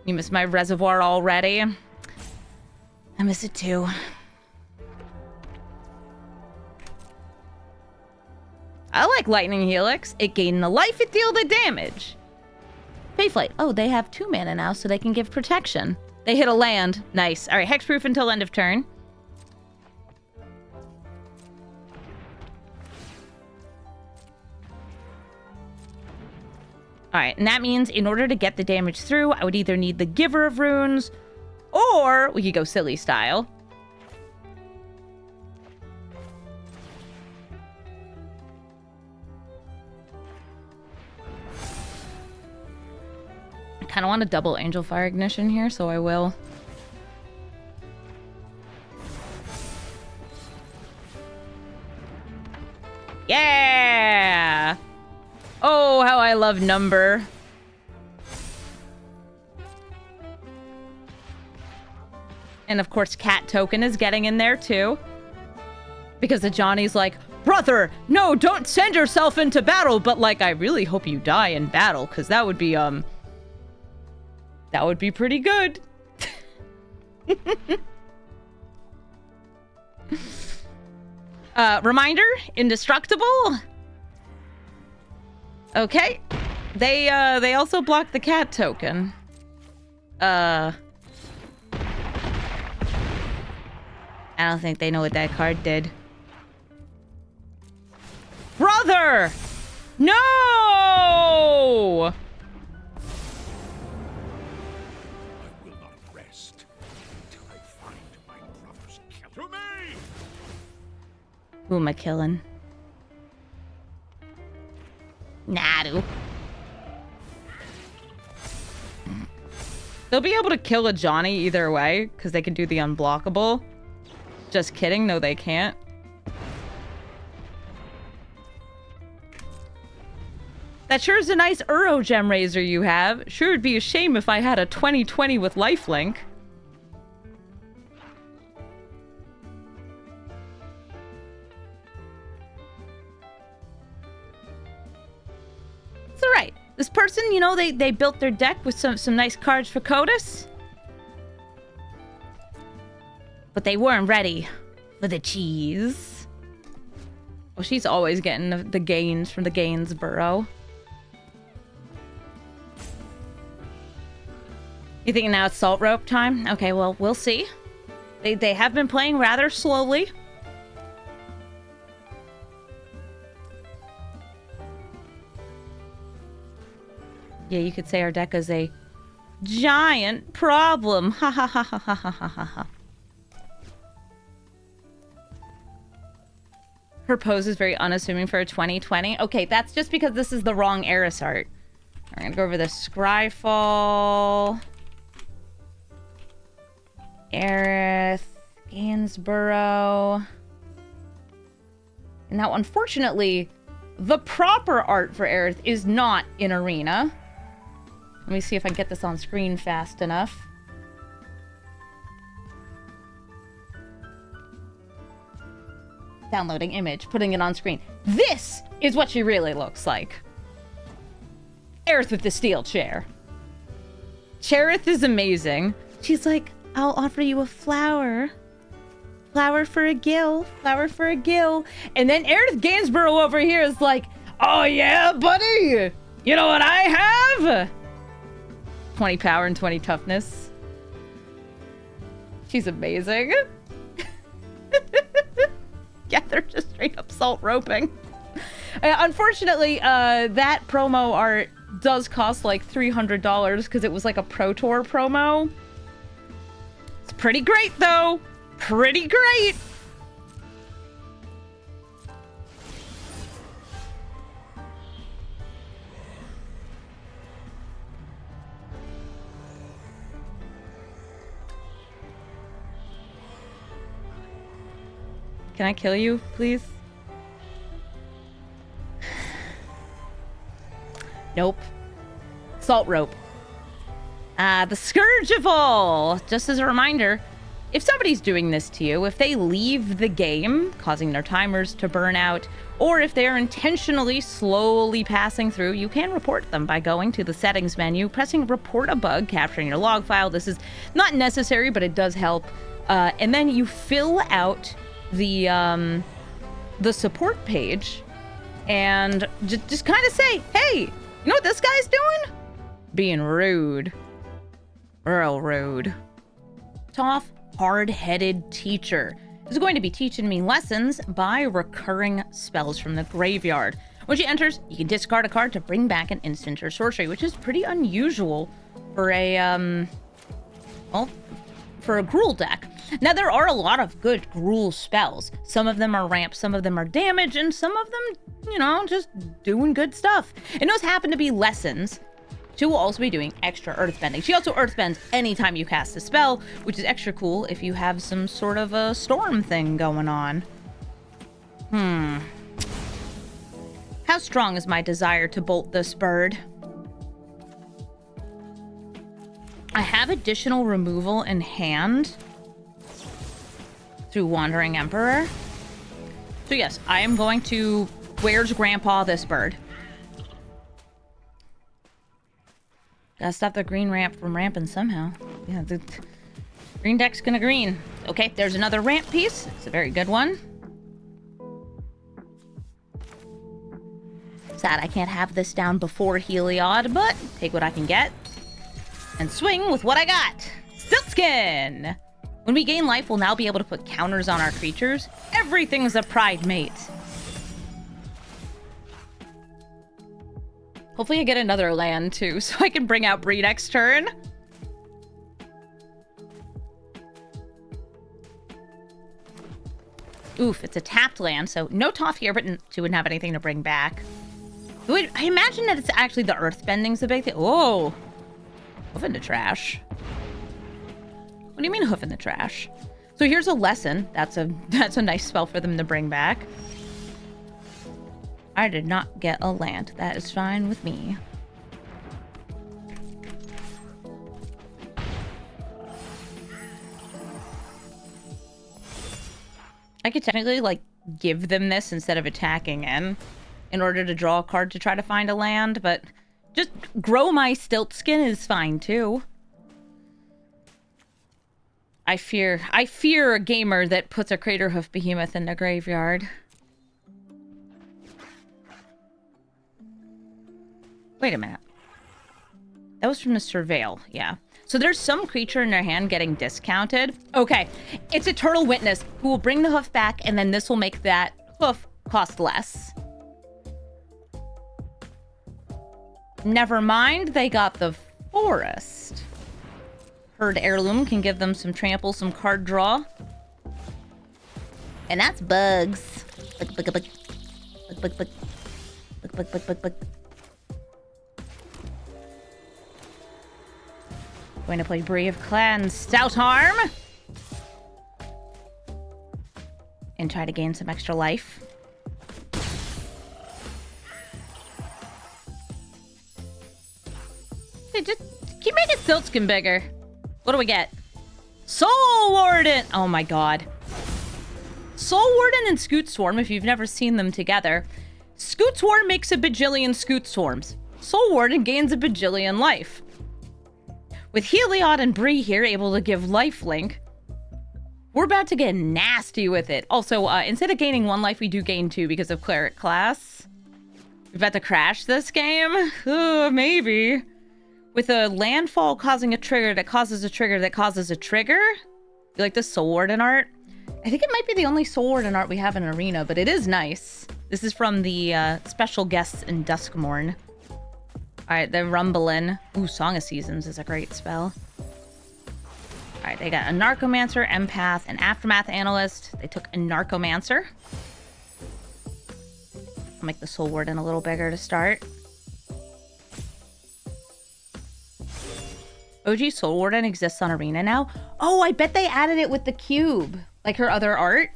You missed my reservoir already? I miss it too. I like Lightning Helix. It gained the life, it deal the damage. Bayflight. Oh, they have 2 mana now, so they can give protection. They hit a land. Nice. Alright, hexproof until end of turn. Alright, and that means in order to get the damage through, I would either need the Giver of Runes, or we could go silly style. I kind of want a double Angel Fire Ignition here, so I will. Yeah! Oh, how I love number. And of course, Cat Token is getting in there too. Because the Johnny's like, brother, no, don't send yourself into battle. But like, I really hope you die in battle, because that would be pretty good. Reminder, indestructible. Okay. They also blocked the Cat Token. I don't think they know what that card did. Brother! No! I will not rest until I find my brother's killer. To me! Who am I killing? Nadu. They'll be able to kill a Johnny either way, because they can do the unblockable. Just kidding, no they can't. That sure is a nice Uro gem razor you have. Sure would be a shame if I had a 2020 with lifelink. It's alright. This person, you know, they built their deck with some nice cards for Kotus. But they weren't ready for the cheese. Well, she's always getting the gains from the Gainsborough. You thinking now it's salt rope time? Okay, well, we'll see. They have been playing rather slowly. Yeah, you could say our deck is a giant problem. Ha ha ha ha ha ha ha ha. Her pose is very unassuming for a 2020. Okay, that's just because this is the wrong Eris art. I'm gonna go over the Scryfall. Aerith, Gainsborough. Now, unfortunately, the proper art for Aerith is not in Arena. Let me see if I can get this on screen fast enough. Downloading image, putting it on screen. This is what she really looks like. Aerith with the steel chair. Cherith is amazing. She's like, I'll offer you a flower. Flower for a gill. Flower for a gill. And then Aerith Gainsborough over here is like, oh yeah, buddy. You know what I have? 20 power and 20 toughness. She's amazing. Yeah, they're just straight up salt roping. Unfortunately, that promo art does cost like $300 because it was like a Pro Tour promo. It's pretty great, though. Pretty great. Can I kill you, please? Nope. Salt rope. The Scourge of All. Just as a reminder, if somebody's doing this to you, if they leave the game, causing their timers to burn out, or if they are intentionally slowly passing through, you can report them by going to the settings menu, pressing report a bug, capturing your log file. This is not necessary, but it does help. And then you fill out the support page and just kind of say, hey, you know what this guy's doing? Being rude. Real rude. Tough, hard-headed teacher is going to be teaching me lessons by recurring spells from the graveyard. When she enters, you can discard a card to bring back an instant or sorcery, which is pretty unusual for a, well, for a Gruul deck. Now, there are a lot of good Gruul spells. Some of them are ramp, some of them are damage, and some of them, you know, just doing good stuff. And those happen to be lessons. She will also be doing extra earthbending. She also earthbends anytime you cast a spell, which is extra cool if you have some sort of a storm thing going on. How strong is my desire to bolt this bird? I have additional removal in hand through Wandering Emperor. So yes, I am going to Where's Grandpa this bird. Gotta stop the green ramp from ramping somehow. Yeah, the green deck's gonna green. Okay, there's another ramp piece. It's a very good one. Sad I can't have this down before Heliod, but take what I can get. And swing with what I got. Silkskin! When we gain life, we'll now be able to put counters on our creatures. Everything's a pride mate. Hopefully I get another land, too, so I can bring out Bree next turn. Oof, it's a tapped land, so no Toph here, but she wouldn't have anything to bring back. I imagine that it's actually the earthbending's a big thing. Whoa. Hoof in the trash. What do you mean hoof in the trash? So here's a lesson. That's a nice spell for them to bring back. I did not get a land. That is fine with me. I could technically, like, give them this instead of attacking in order to draw a card to try to find a land, but just grow my Stiltskin is fine, too. I fear a gamer that puts a Craterhoof Behemoth in the graveyard. Wait a minute. That was from the Surveil, yeah. So there's some creature in their hand getting discounted. Okay, it's a Turtle Witness who will bring the hoof back, and then this will make that hoof cost less. Never mind, they got the Forest. Herd Heirloom can give them some trample, some card draw. And that's bugs. Bug, bug, bug. Bug, bug, bug. Bug, bug, bug, bug, bug. Going to play Bree of Clan Stoutarm. And try to gain some extra life. Hey, just keep making Stiltskin bigger. What do we get? Soul Warden! Oh my god. Soul Warden and Scoot Swarm, if you've never seen them together. Scoot Swarm makes a bajillion Scoot Swarms. Soul Warden gains a bajillion life. With Heliod and Bree here able to give lifelink, we're about to get nasty with it. Also, instead of gaining 1 life, we do gain 2 because of Cleric class. We're about to crash this game? Maybe. With a landfall causing a trigger that causes a trigger that causes a trigger? You like this Soul Warden art? I think it might be the only Soul Warden art we have in Arena, but it is nice. This is from the special guests in Duskmorn. Alright, they're rumbling. Ooh, Song of Seasons is a great spell. Alright, they got a Narcomancer, Empath, and Aftermath Analyst. They took a Narcomancer. I'll make the Soul Warden a little bigger to start. OG Soul Warden exists on Arena now? Oh, I bet they added it with the cube. Like her other art?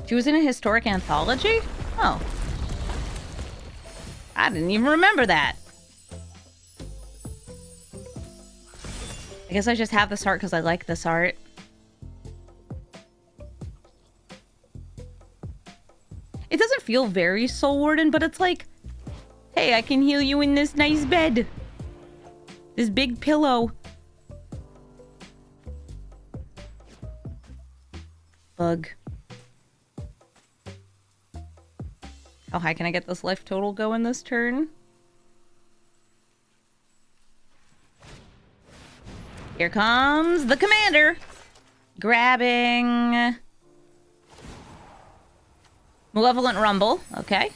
She was in a historic anthology? Oh. I didn't even remember that. I guess I just have this art because I like this art. It doesn't feel very Soul Warden, but it's like, hey, I can heal you in this nice bed. This big pillow. Bug. How high can I get this life total going this turn? Here comes the commander. Grabbing. Malevolent Rumble. Okay.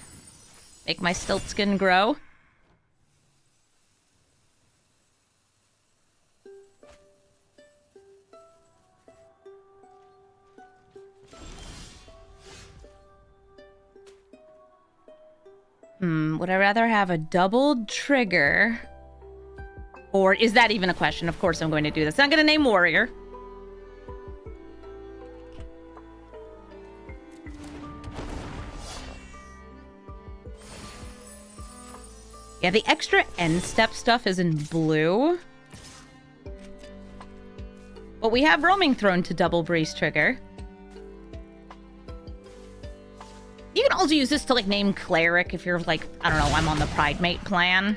Make my Stiltskin grow. Would I rather have a doubled trigger? Or is that even a question? Of course I'm going to do this. I'm going to name Warrior. Yeah, the extra end step stuff is in blue. But we have Roaming Throne to double Breeze trigger. You can also use this to, like, name Cleric if you're, like, I don't know, I'm on the Pride Mate plan.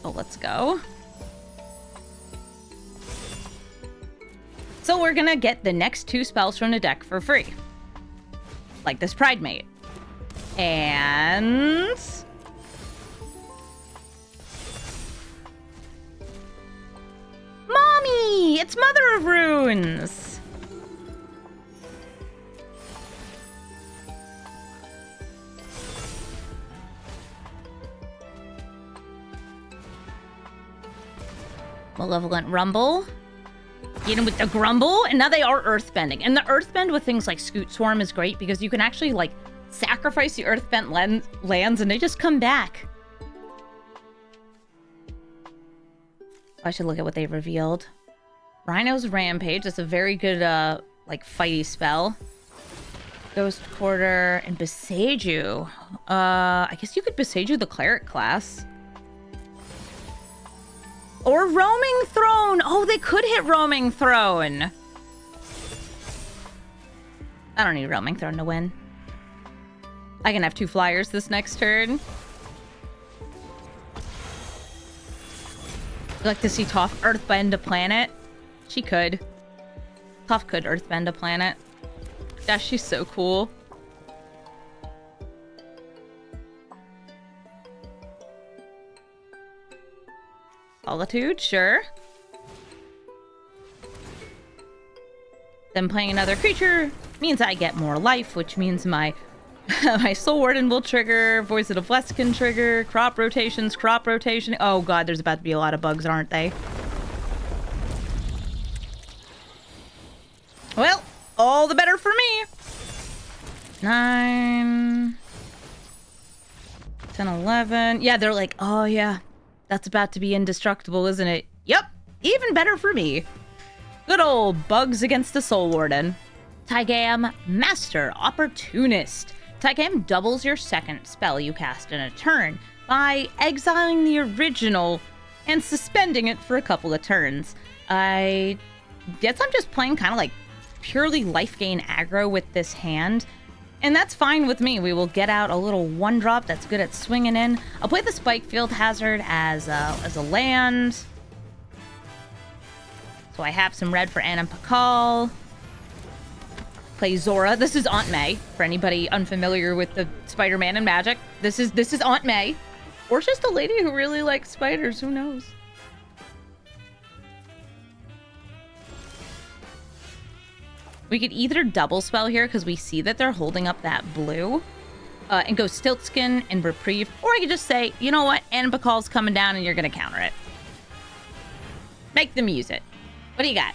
Oh, let's go. So we're gonna get the next 2 spells from the deck for free. Like this Pride Mate. And... Mommy! It's Mother of Runes! Malevolent Rumble. Get him with the Grumble. And now they are Earthbending. And the Earthbend with things like Scoot Swarm is great because you can actually, like, sacrifice the Earthbent lands and they just come back. I should look at what they revealed. Rhino's Rampage. That's a very good, like, fighty spell. Ghost Quarter, and Beseiju. I guess you could Beseiju the Cleric class. Or Roaming Throne! Oh, they could hit Roaming Throne! I don't need Roaming Throne to win. I can have 2 flyers this next turn. I'd like to see Toph Earthbend a planet. She could. Toph could Earthbend a planet. Gosh, she's so cool. Solitude, sure. Then playing another creature means I get more life, which means my my Soul Warden will trigger, Voice of the Blessed can trigger, crop rotation. Oh god, there's about to be a lot of bugs, aren't they? Well, all the better for me. 9, 10, 11. Yeah, they're like, oh yeah, that's about to be indestructible, isn't it? Yep, even better for me. Good old bugs against the Soul Warden. Taigam, Master Opportunist. Taigam doubles your second spell you cast in a turn by exiling the original and suspending it for a couple of turns. I guess I'm just playing kind of like purely life gain aggro with this hand, and that's fine with me. We will get out a little 1-drop that's good at swinging in. I'll play the Spike Field Hazard as a land. So I have some red for Anna Pakal. Play Zora. This is Aunt May, for anybody unfamiliar with the Spider-Man and magic. This is Aunt May. Or just a lady who really likes spiders, who knows? We could either double spell here because we see that they're holding up that blue and go Stiltskin and Reprieve. Or I could just say, you know what? Anna Pakal's coming down and you're going to counter it. Make them use it. What do you got?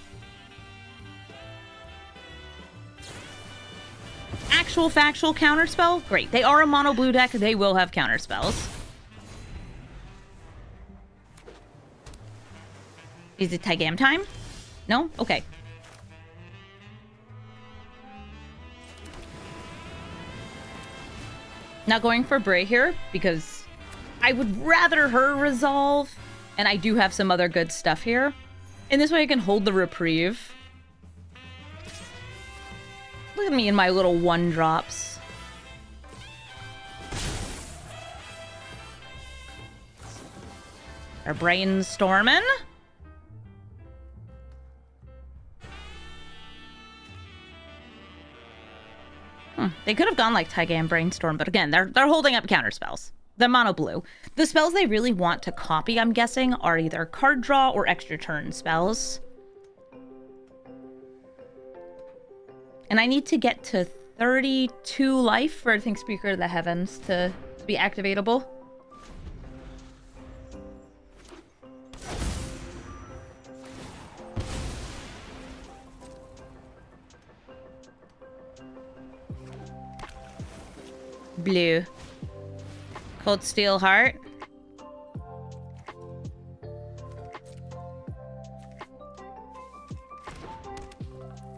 Actual factual counterspell? Great. They are a mono blue deck. They will have counterspells. Is it Taigam time? No? Okay. Not going for Bray here because I would rather her resolve, and I do have some other good stuff here. And this way I can hold the Reprieve. Look at me and my little 1-drops. They're brainstorming. They could have gone like Taigam Brainstorm, but again, they're holding up counter spells. The mono blue. The spells they really want to copy, I'm guessing, are either card draw or extra turn spells. And I need to get to 32 life for, I think, Speaker of the Heavens to be activatable. Blue. Cold Steel Heart.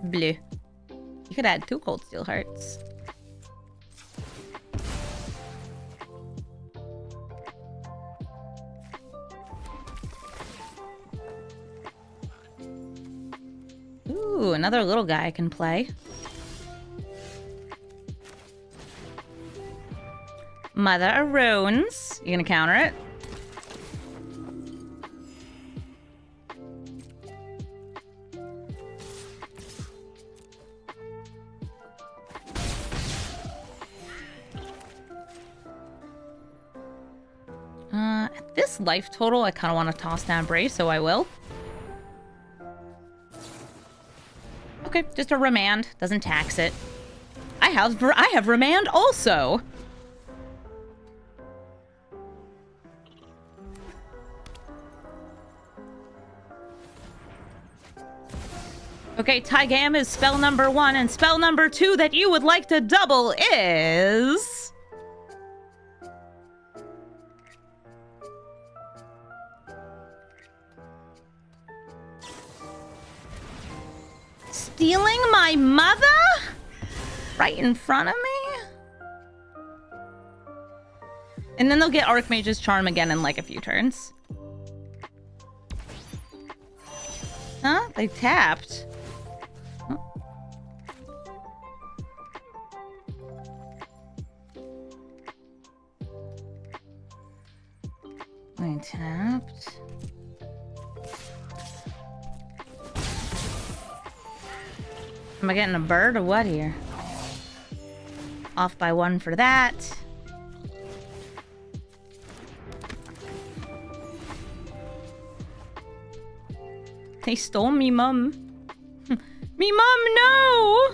Blue. You could add 2 Cold Steel Hearts. Ooh, another little guy I can play. Mother of Runes. You gonna counter it? At this life total, I kind of want to toss down Bray, so I will. Okay, just a remand. Doesn't tax it. I have remand also. Okay, Taigam is spell number 1, and spell number 2 that you would like to double is... Stealing my mother? right in front of me. And then they'll get Archmage's Charm again in like a few turns. Huh? They tapped. Oh. They tapped. Am I getting a bird or what here? Off by 1 for that. They stole me mum. Me mum, no!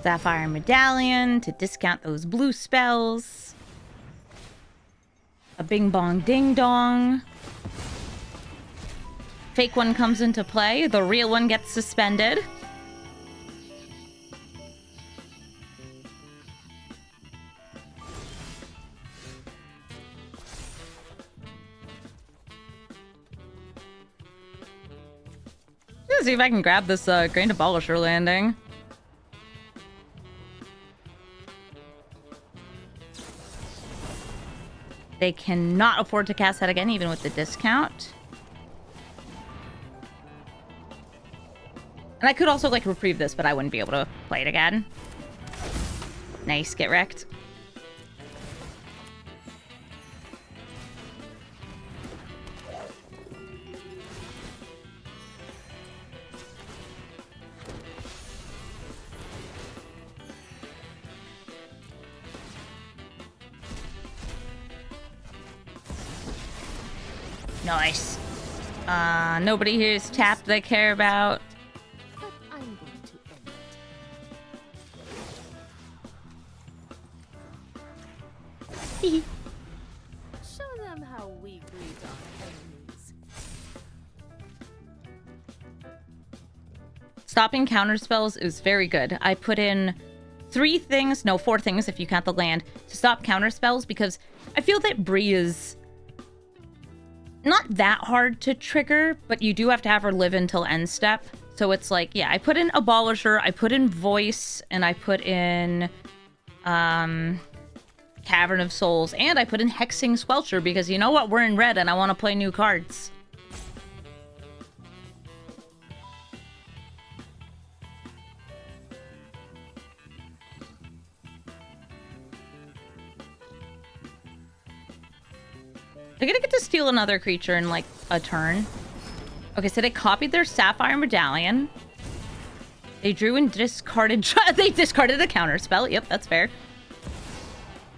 Sapphire Medallion to discount those blue spells. A bing bong ding dong. Fake one comes into play. The real one gets suspended. Let's see if I can grab this Grand Abolisher landing. They cannot afford to cast that again, even with the discount. And I could also, like, reprieve this, but I wouldn't be able to play it again. Nice, get wrecked. Nice. Nobody here's tapped they care about. But I'm going to end it. Show them how we greet our enemies. Stopping counter spells is very good. I put in 4 things if you count the land, to stop counter spells because I feel that Bree is not that hard to trigger, but you do have to have her live until end step. So it's like, yeah, I put in Abolisher, I put in Voice, and I put in Cavern of Souls, and I put in Hexing Squelcher because you know what? We're in red and I want to play new cards. They're gonna get to steal another creature in, like, a turn. Okay, so they copied their Sapphire Medallion. They drew and discarded... they discarded a counter spell. Yep, that's fair.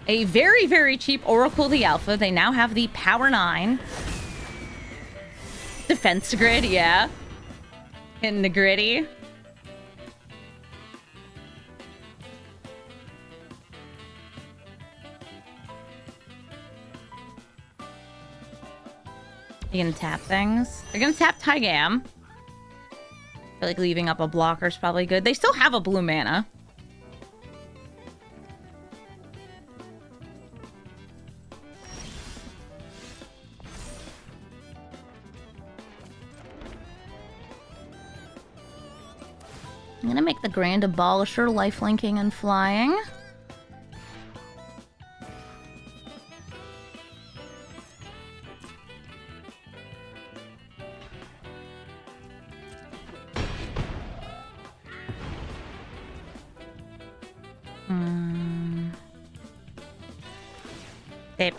A very, very cheap Oracle the Alpha. They now have the Power 9. Defense Grid, yeah. In the gritty. You gonna tap things? They're gonna tap Tygam. I feel like leaving up a blocker is probably good. They still have a blue mana. I'm gonna make the Grand Abolisher lifelinking and flying. They...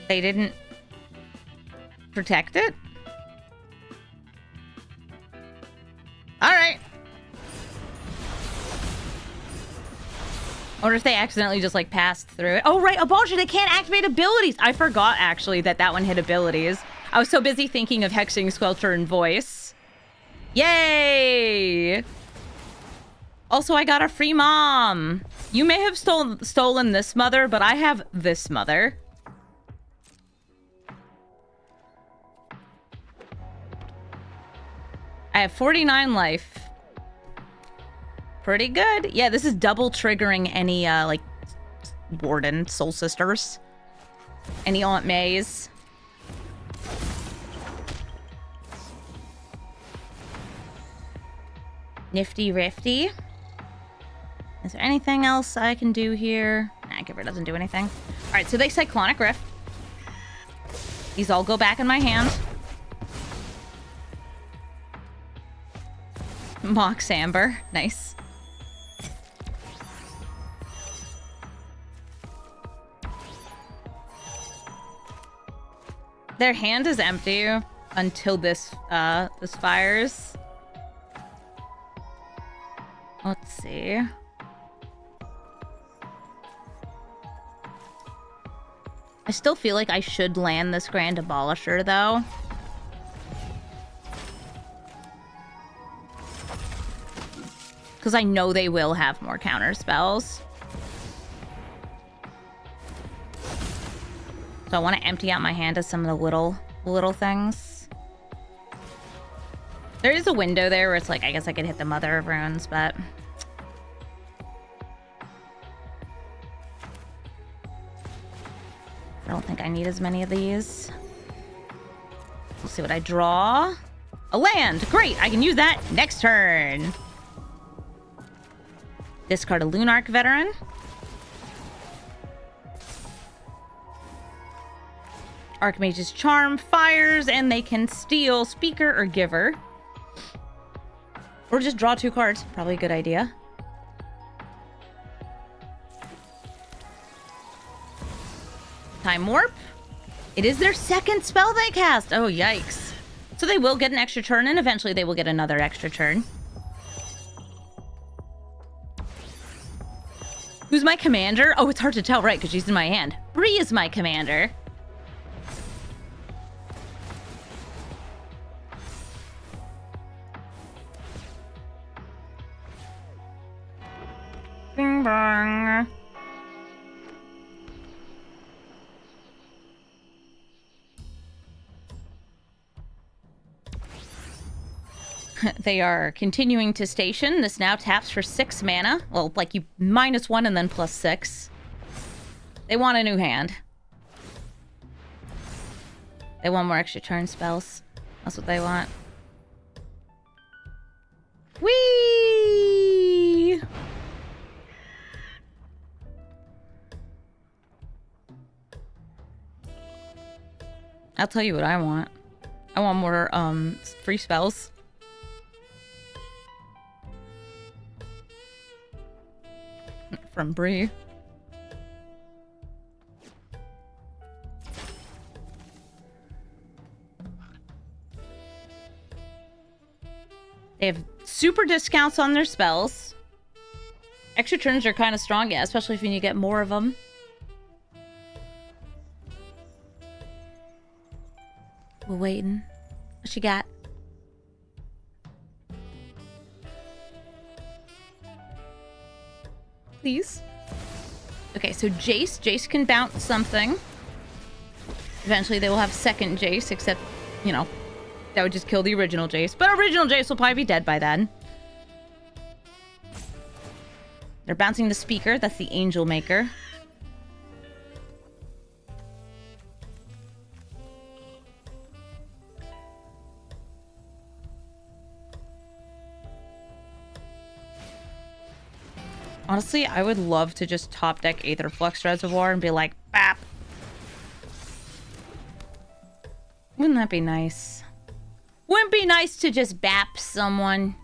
They didn't protect it? Alright. I wonder if they accidentally just, like, passed through it. Oh, right, Abolisher, they can't activate abilities! I forgot, actually, that one hit abilities. I was so busy thinking of Hexing, Squelcher, and Voice. Yay! Also, I got a free mom! You may have stolen this mother, but I have this mother. I have 49 life. Pretty good. Yeah, this is double triggering any, like, Warden, Soul Sisters. Any Aunt Mays. Nifty Rifty. Is there anything else I can do here? Nah, Giver doesn't do anything. All right, so they Cyclonic Rift. These all go back in my hand. Mox Amber. Nice. Their hand is empty until this this fires. Let's see. I still feel like I should land this Grand Abolisher, though. Because I know they will have more counter spells. So I want to empty out my hand of some of the little things. There is a window there where it's like, I guess I could hit the Mother of Runes, but... I don't think I need as many of these. We'll see what I draw. A land! Great! I can use that next turn. Discard a Lunarch Veteran. Archmage's Charm fires, and they can steal Speaker or Giver. Or just draw 2 cards. Probably a good idea. Time Warp. It is their second spell they cast. Oh, yikes. So they will get an extra turn, and eventually they will get another extra turn. Who's my commander? Oh, it's hard to tell, right, because she's in my hand. Bree is my commander. Bing bong. They are continuing to station. This now taps for 6 mana. Well, like you -1 and then +6. They want a new hand. They want more extra turn spells. That's what they want. Whee! I'll tell you what I want. I want more free spells. From Bree. They have super discounts on their spells. Extra turns are kind of strong, yeah, especially if you get more of them. We're waiting. What you got? Please. Okay, so Jace. Jace can bounce something. Eventually they will have second Jace, except, you know, that would just kill the original Jace. But original Jace will probably be dead by then. They're bouncing the Speaker. That's the Angel Maker. Honestly, I would love to just top deck Aetherflux Reservoir and be like, bap. Wouldn't that be nice? Wouldn't it be nice to just bap someone?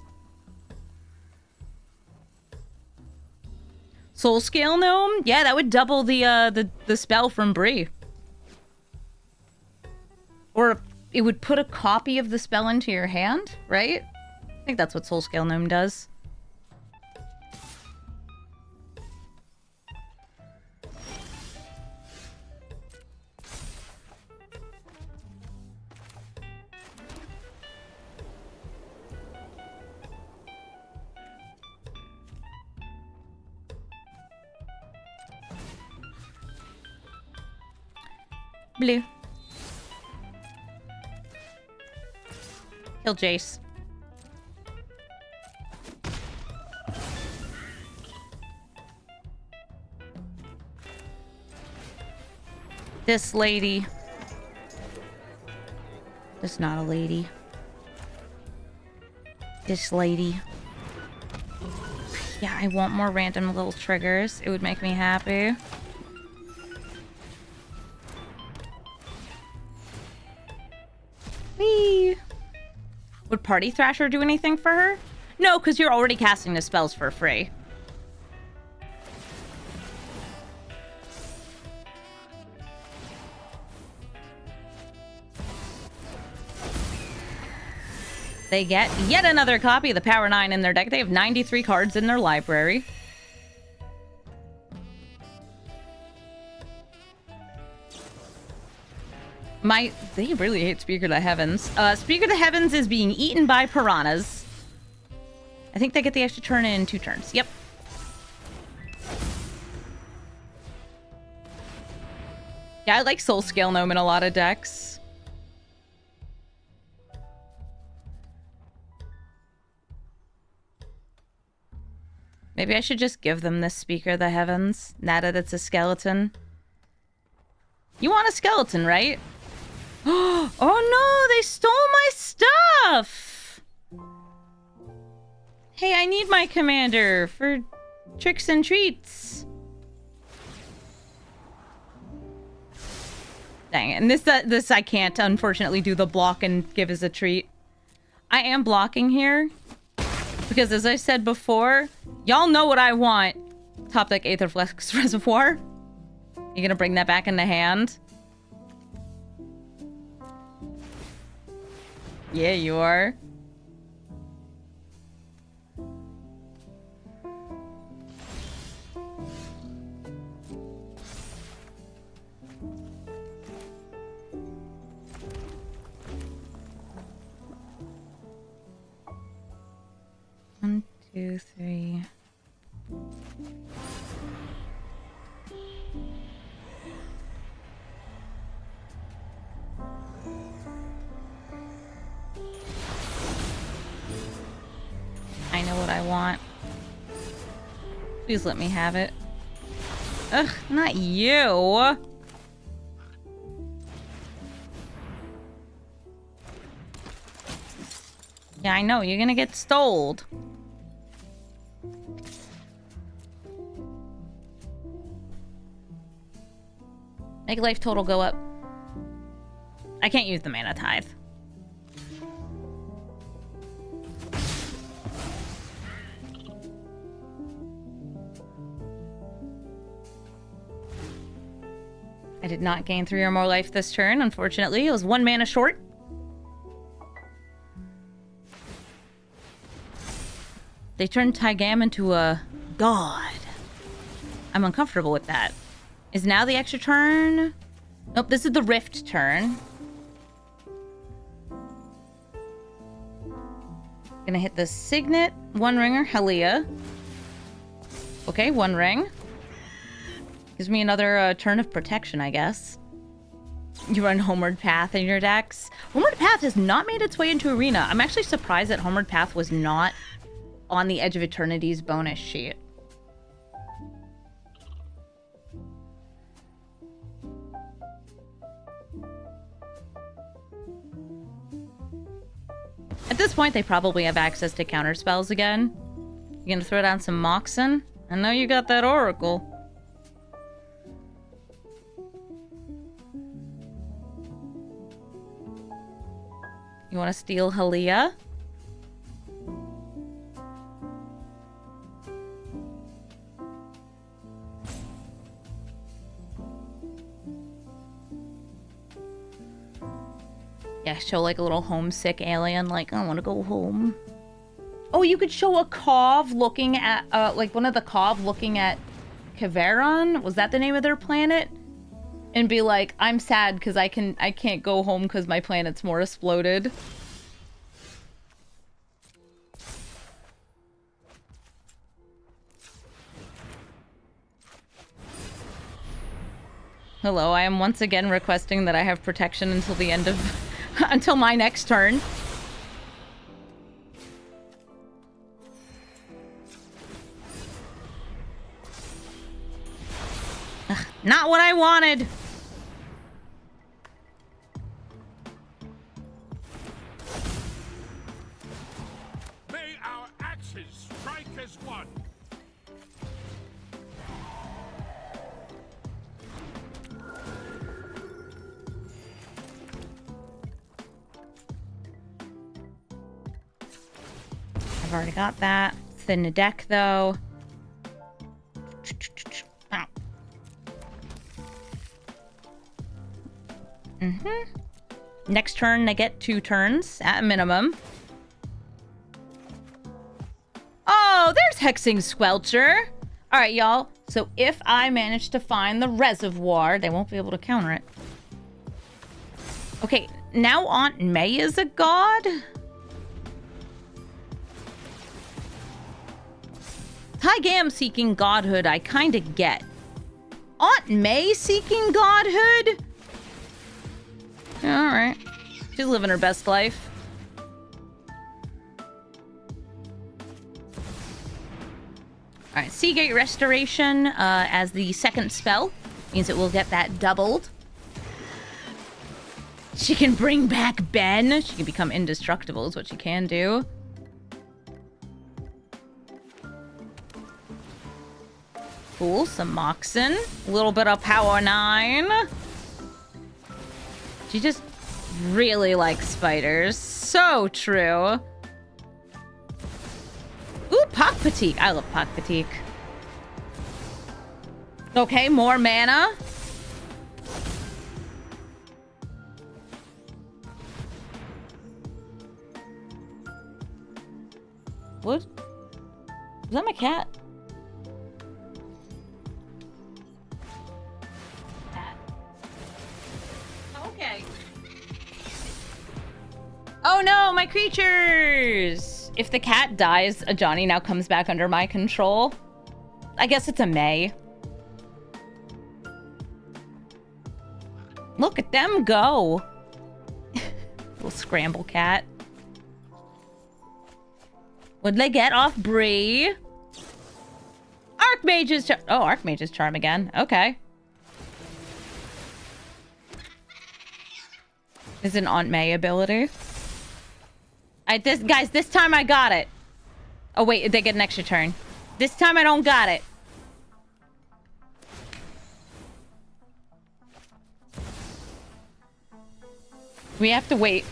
Soul Scale Gnome? Yeah, that would double the spell from Bree. Or it would put a copy of the spell into your hand, right? I think that's what Soul Scale Gnome does. Blue. Kill Jace. This lady. This not a lady. This lady. Yeah, I want more random little triggers. It would make me happy. Whee! Would Party Thrasher do anything for her? No, because you're already casting the spells for free. They get yet another copy of the Power 9 in their deck. They have 93 cards in their library. They really hate Speaker to Heavens. Speaker to Heavens is being eaten by piranhas. I think they get the extra turn in 2 turns. Yep. Yeah, I like Soul Scale Gnome in a lot of decks. Maybe I should just give them this Speaker of the Heavens, now that it's a skeleton. You want a skeleton, right? Oh no, they stole my stuff! Hey, I need my commander for tricks and treats. Dang it, and this I can't, unfortunately, do the block and give as a treat. I am blocking here. Because as I said before, y'all know what I want. Top deck Aetherflex Reservoir. You gonna bring that back into hand? Yeah, you are. One, two, three. I know what I want. Please let me have it. Ugh, not you. Yeah, I know. You're gonna get stoled. Make life total go up. I can't use the mana tithe. I did not gain 3 or more life this turn, unfortunately. It was 1 mana short. They turned Tygam into a god. I'm uncomfortable with that. Is now the extra turn? Nope, this is the Rift turn. Gonna hit the Signet, 1 ringer, Helia. Okay, 1 ring. Gives me another turn of protection, I guess. You run Homeward Path in your decks. Homeward Path has not made its way into Arena. I'm actually surprised that Homeward Path was not on the Edge of Eternity's bonus sheet. At this point, they probably have access to counter spells again. You gonna throw down some Moxen? I know you got that Oracle. You want to steal Helia? Yeah, show like a little homesick alien, like, I want to go home. Oh, you could show a Cov looking at, like one of the Cov looking at Caveron? Was that the name of their planet? And be like, I'm sad because I can't go home because my planet's more exploded. Hello, I am once again requesting that I have protection until the end of... until my next turn. Ugh, not what I wanted! forces strike as one. I've already got that. Thin the deck, though. Ow. Next turn, I get 2 turns at a minimum. Oh, there's Hexing Squelcher. All right, y'all. So if I manage to find the reservoir, they won't be able to counter it. Okay, now Aunt May is a god? Tygam seeking godhood, I kind of get. Aunt May seeking godhood? Alright. She's living her best life. Alright, Seagate Restoration as the second spell. Means it will get that doubled. She can bring back Ben. She can become indestructible is what she can do. Cool, some Moxen. A little bit of Power 9. She just really likes spiders. So true. Ooh, Pokpatique. I love Pokpatique. Okay, more mana. What? Is that my cat? Okay. Oh no, my creatures! If the cat dies, a Johnny now comes back under my control. I guess it's a May. Look at them go. Little scramble cat. What'd they get off Bree? Archmage's Charm. Oh, Archmage's Charm again. Okay. Is an Aunt May ability. Guys, this time I got it. Oh, wait, they get an extra turn. This time I don't got it. We have to wait.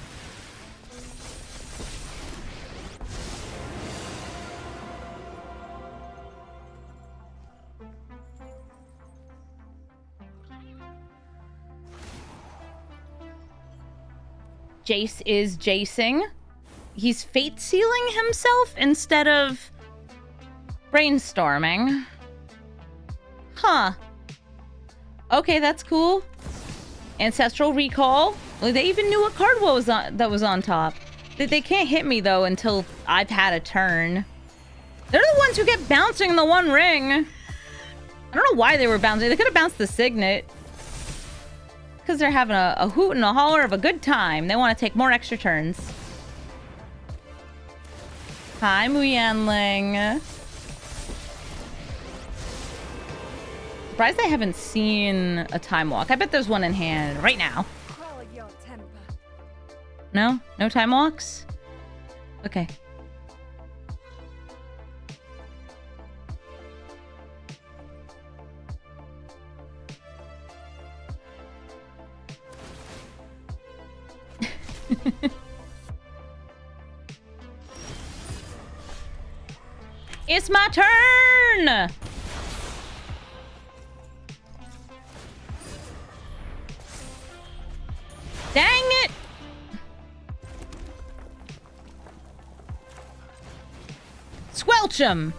Jace is jacing. He's fate sealing himself instead of brainstorming. Huh. Okay, that's cool. Ancestral Recall. They even knew what card was on top. They can't hit me though until I've had a turn. They're the ones who get bouncing the One Ring. I don't know why they were bouncing. They could have bounced the Signet. Because they're having a hoot and a holler of a good time. They want to take more extra turns. Hi, Muyanling. Surprised I haven't seen a Time Walk. I bet there's one in hand right now. No? No Time Walks? Okay. It's my turn! Dang it! Squelch 'em!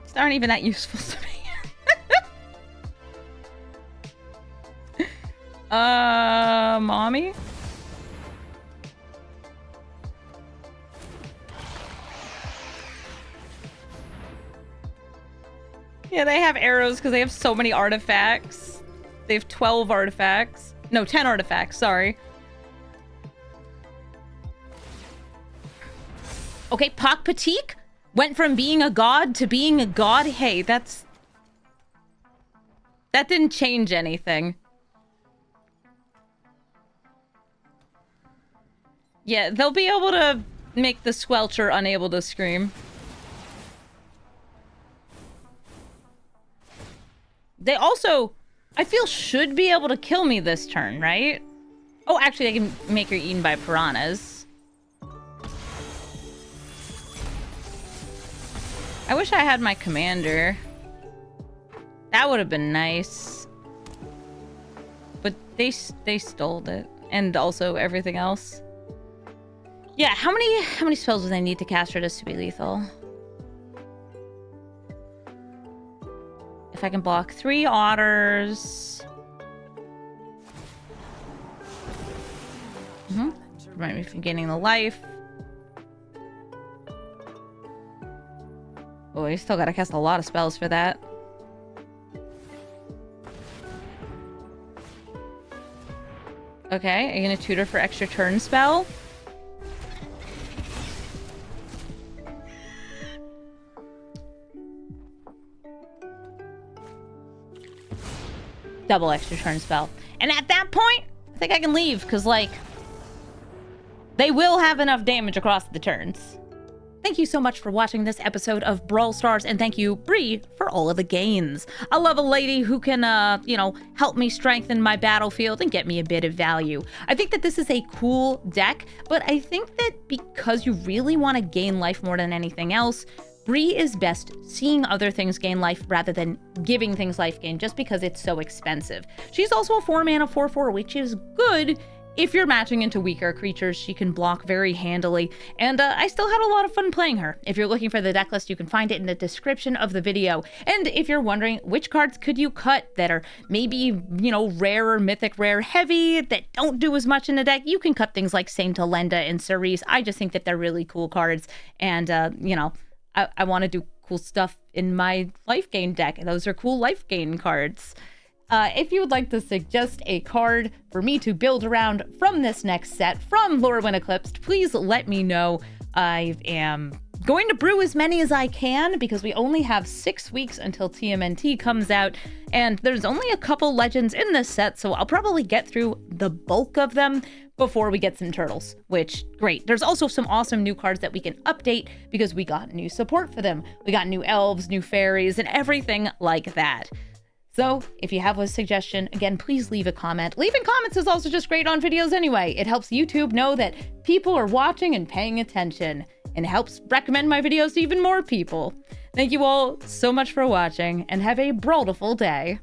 These aren't even that useful to me. Mommy? Yeah, they have arrows because they have so many artifacts. They have 12 artifacts. No, 10 artifacts, sorry. Okay, Pokpatique went from being a god to being a god. Hey, that's... That didn't change anything. Yeah, they'll be able to make the Squelcher unable to scream. They also, I feel, should be able to kill me this turn, right? Oh, actually, they can make her eaten by piranhas. I wish I had my commander. That would have been nice. But they stole it. And also everything else. Yeah, how many spells do they need to cast for this to be lethal? If I can block 3 otters. Prevent me from gaining the life. Oh, I still gotta cast a lot of spells for that. Okay, are you gonna tutor for extra turn spell? Double extra turn spell. And at that point, I think I can leave, because, like, they will have enough damage across the turns. Thank you so much for watching this episode of Brawl Stars, and thank you, Bree, for all of the gains. I love a lady who can, help me strengthen my battlefield and get me a bit of value. I think that this is a cool deck, but I think that because you really want to gain life more than anything else, Bree is best seeing other things gain life rather than giving things life gain just because it's so expensive. She's also a 4-mana 4/4, which is good if you're matching into weaker creatures. She can block very handily, and I still had a lot of fun playing her. If you're looking for the deck list, you can find it in the description of the video. And if you're wondering which cards could you cut that are maybe, rare or mythic rare heavy that don't do as much in the deck, you can cut things like Saint Alenda and Cerise. I just think that they're really cool cards, and I want to do cool stuff in my life gain deck. Those are cool life gain cards. If you would like to suggest a card for me to build around from this next set from Lorwyn Eclipsed, please let me know. I am going to brew as many as I can because we only have 6 weeks until TMNT comes out, and there's only a couple legends in this set, so I'll probably get through the bulk of them before we get some turtles, which, great. There's also some awesome new cards that we can update because we got new support for them. We got new elves, new fairies, and everything like that. So if you have a suggestion, again, please leave a comment. Leaving comments is also just great on videos anyway. It helps YouTube know that people are watching and paying attention, and helps recommend my videos to even more people. Thank you all so much for watching, and have a brawlful day.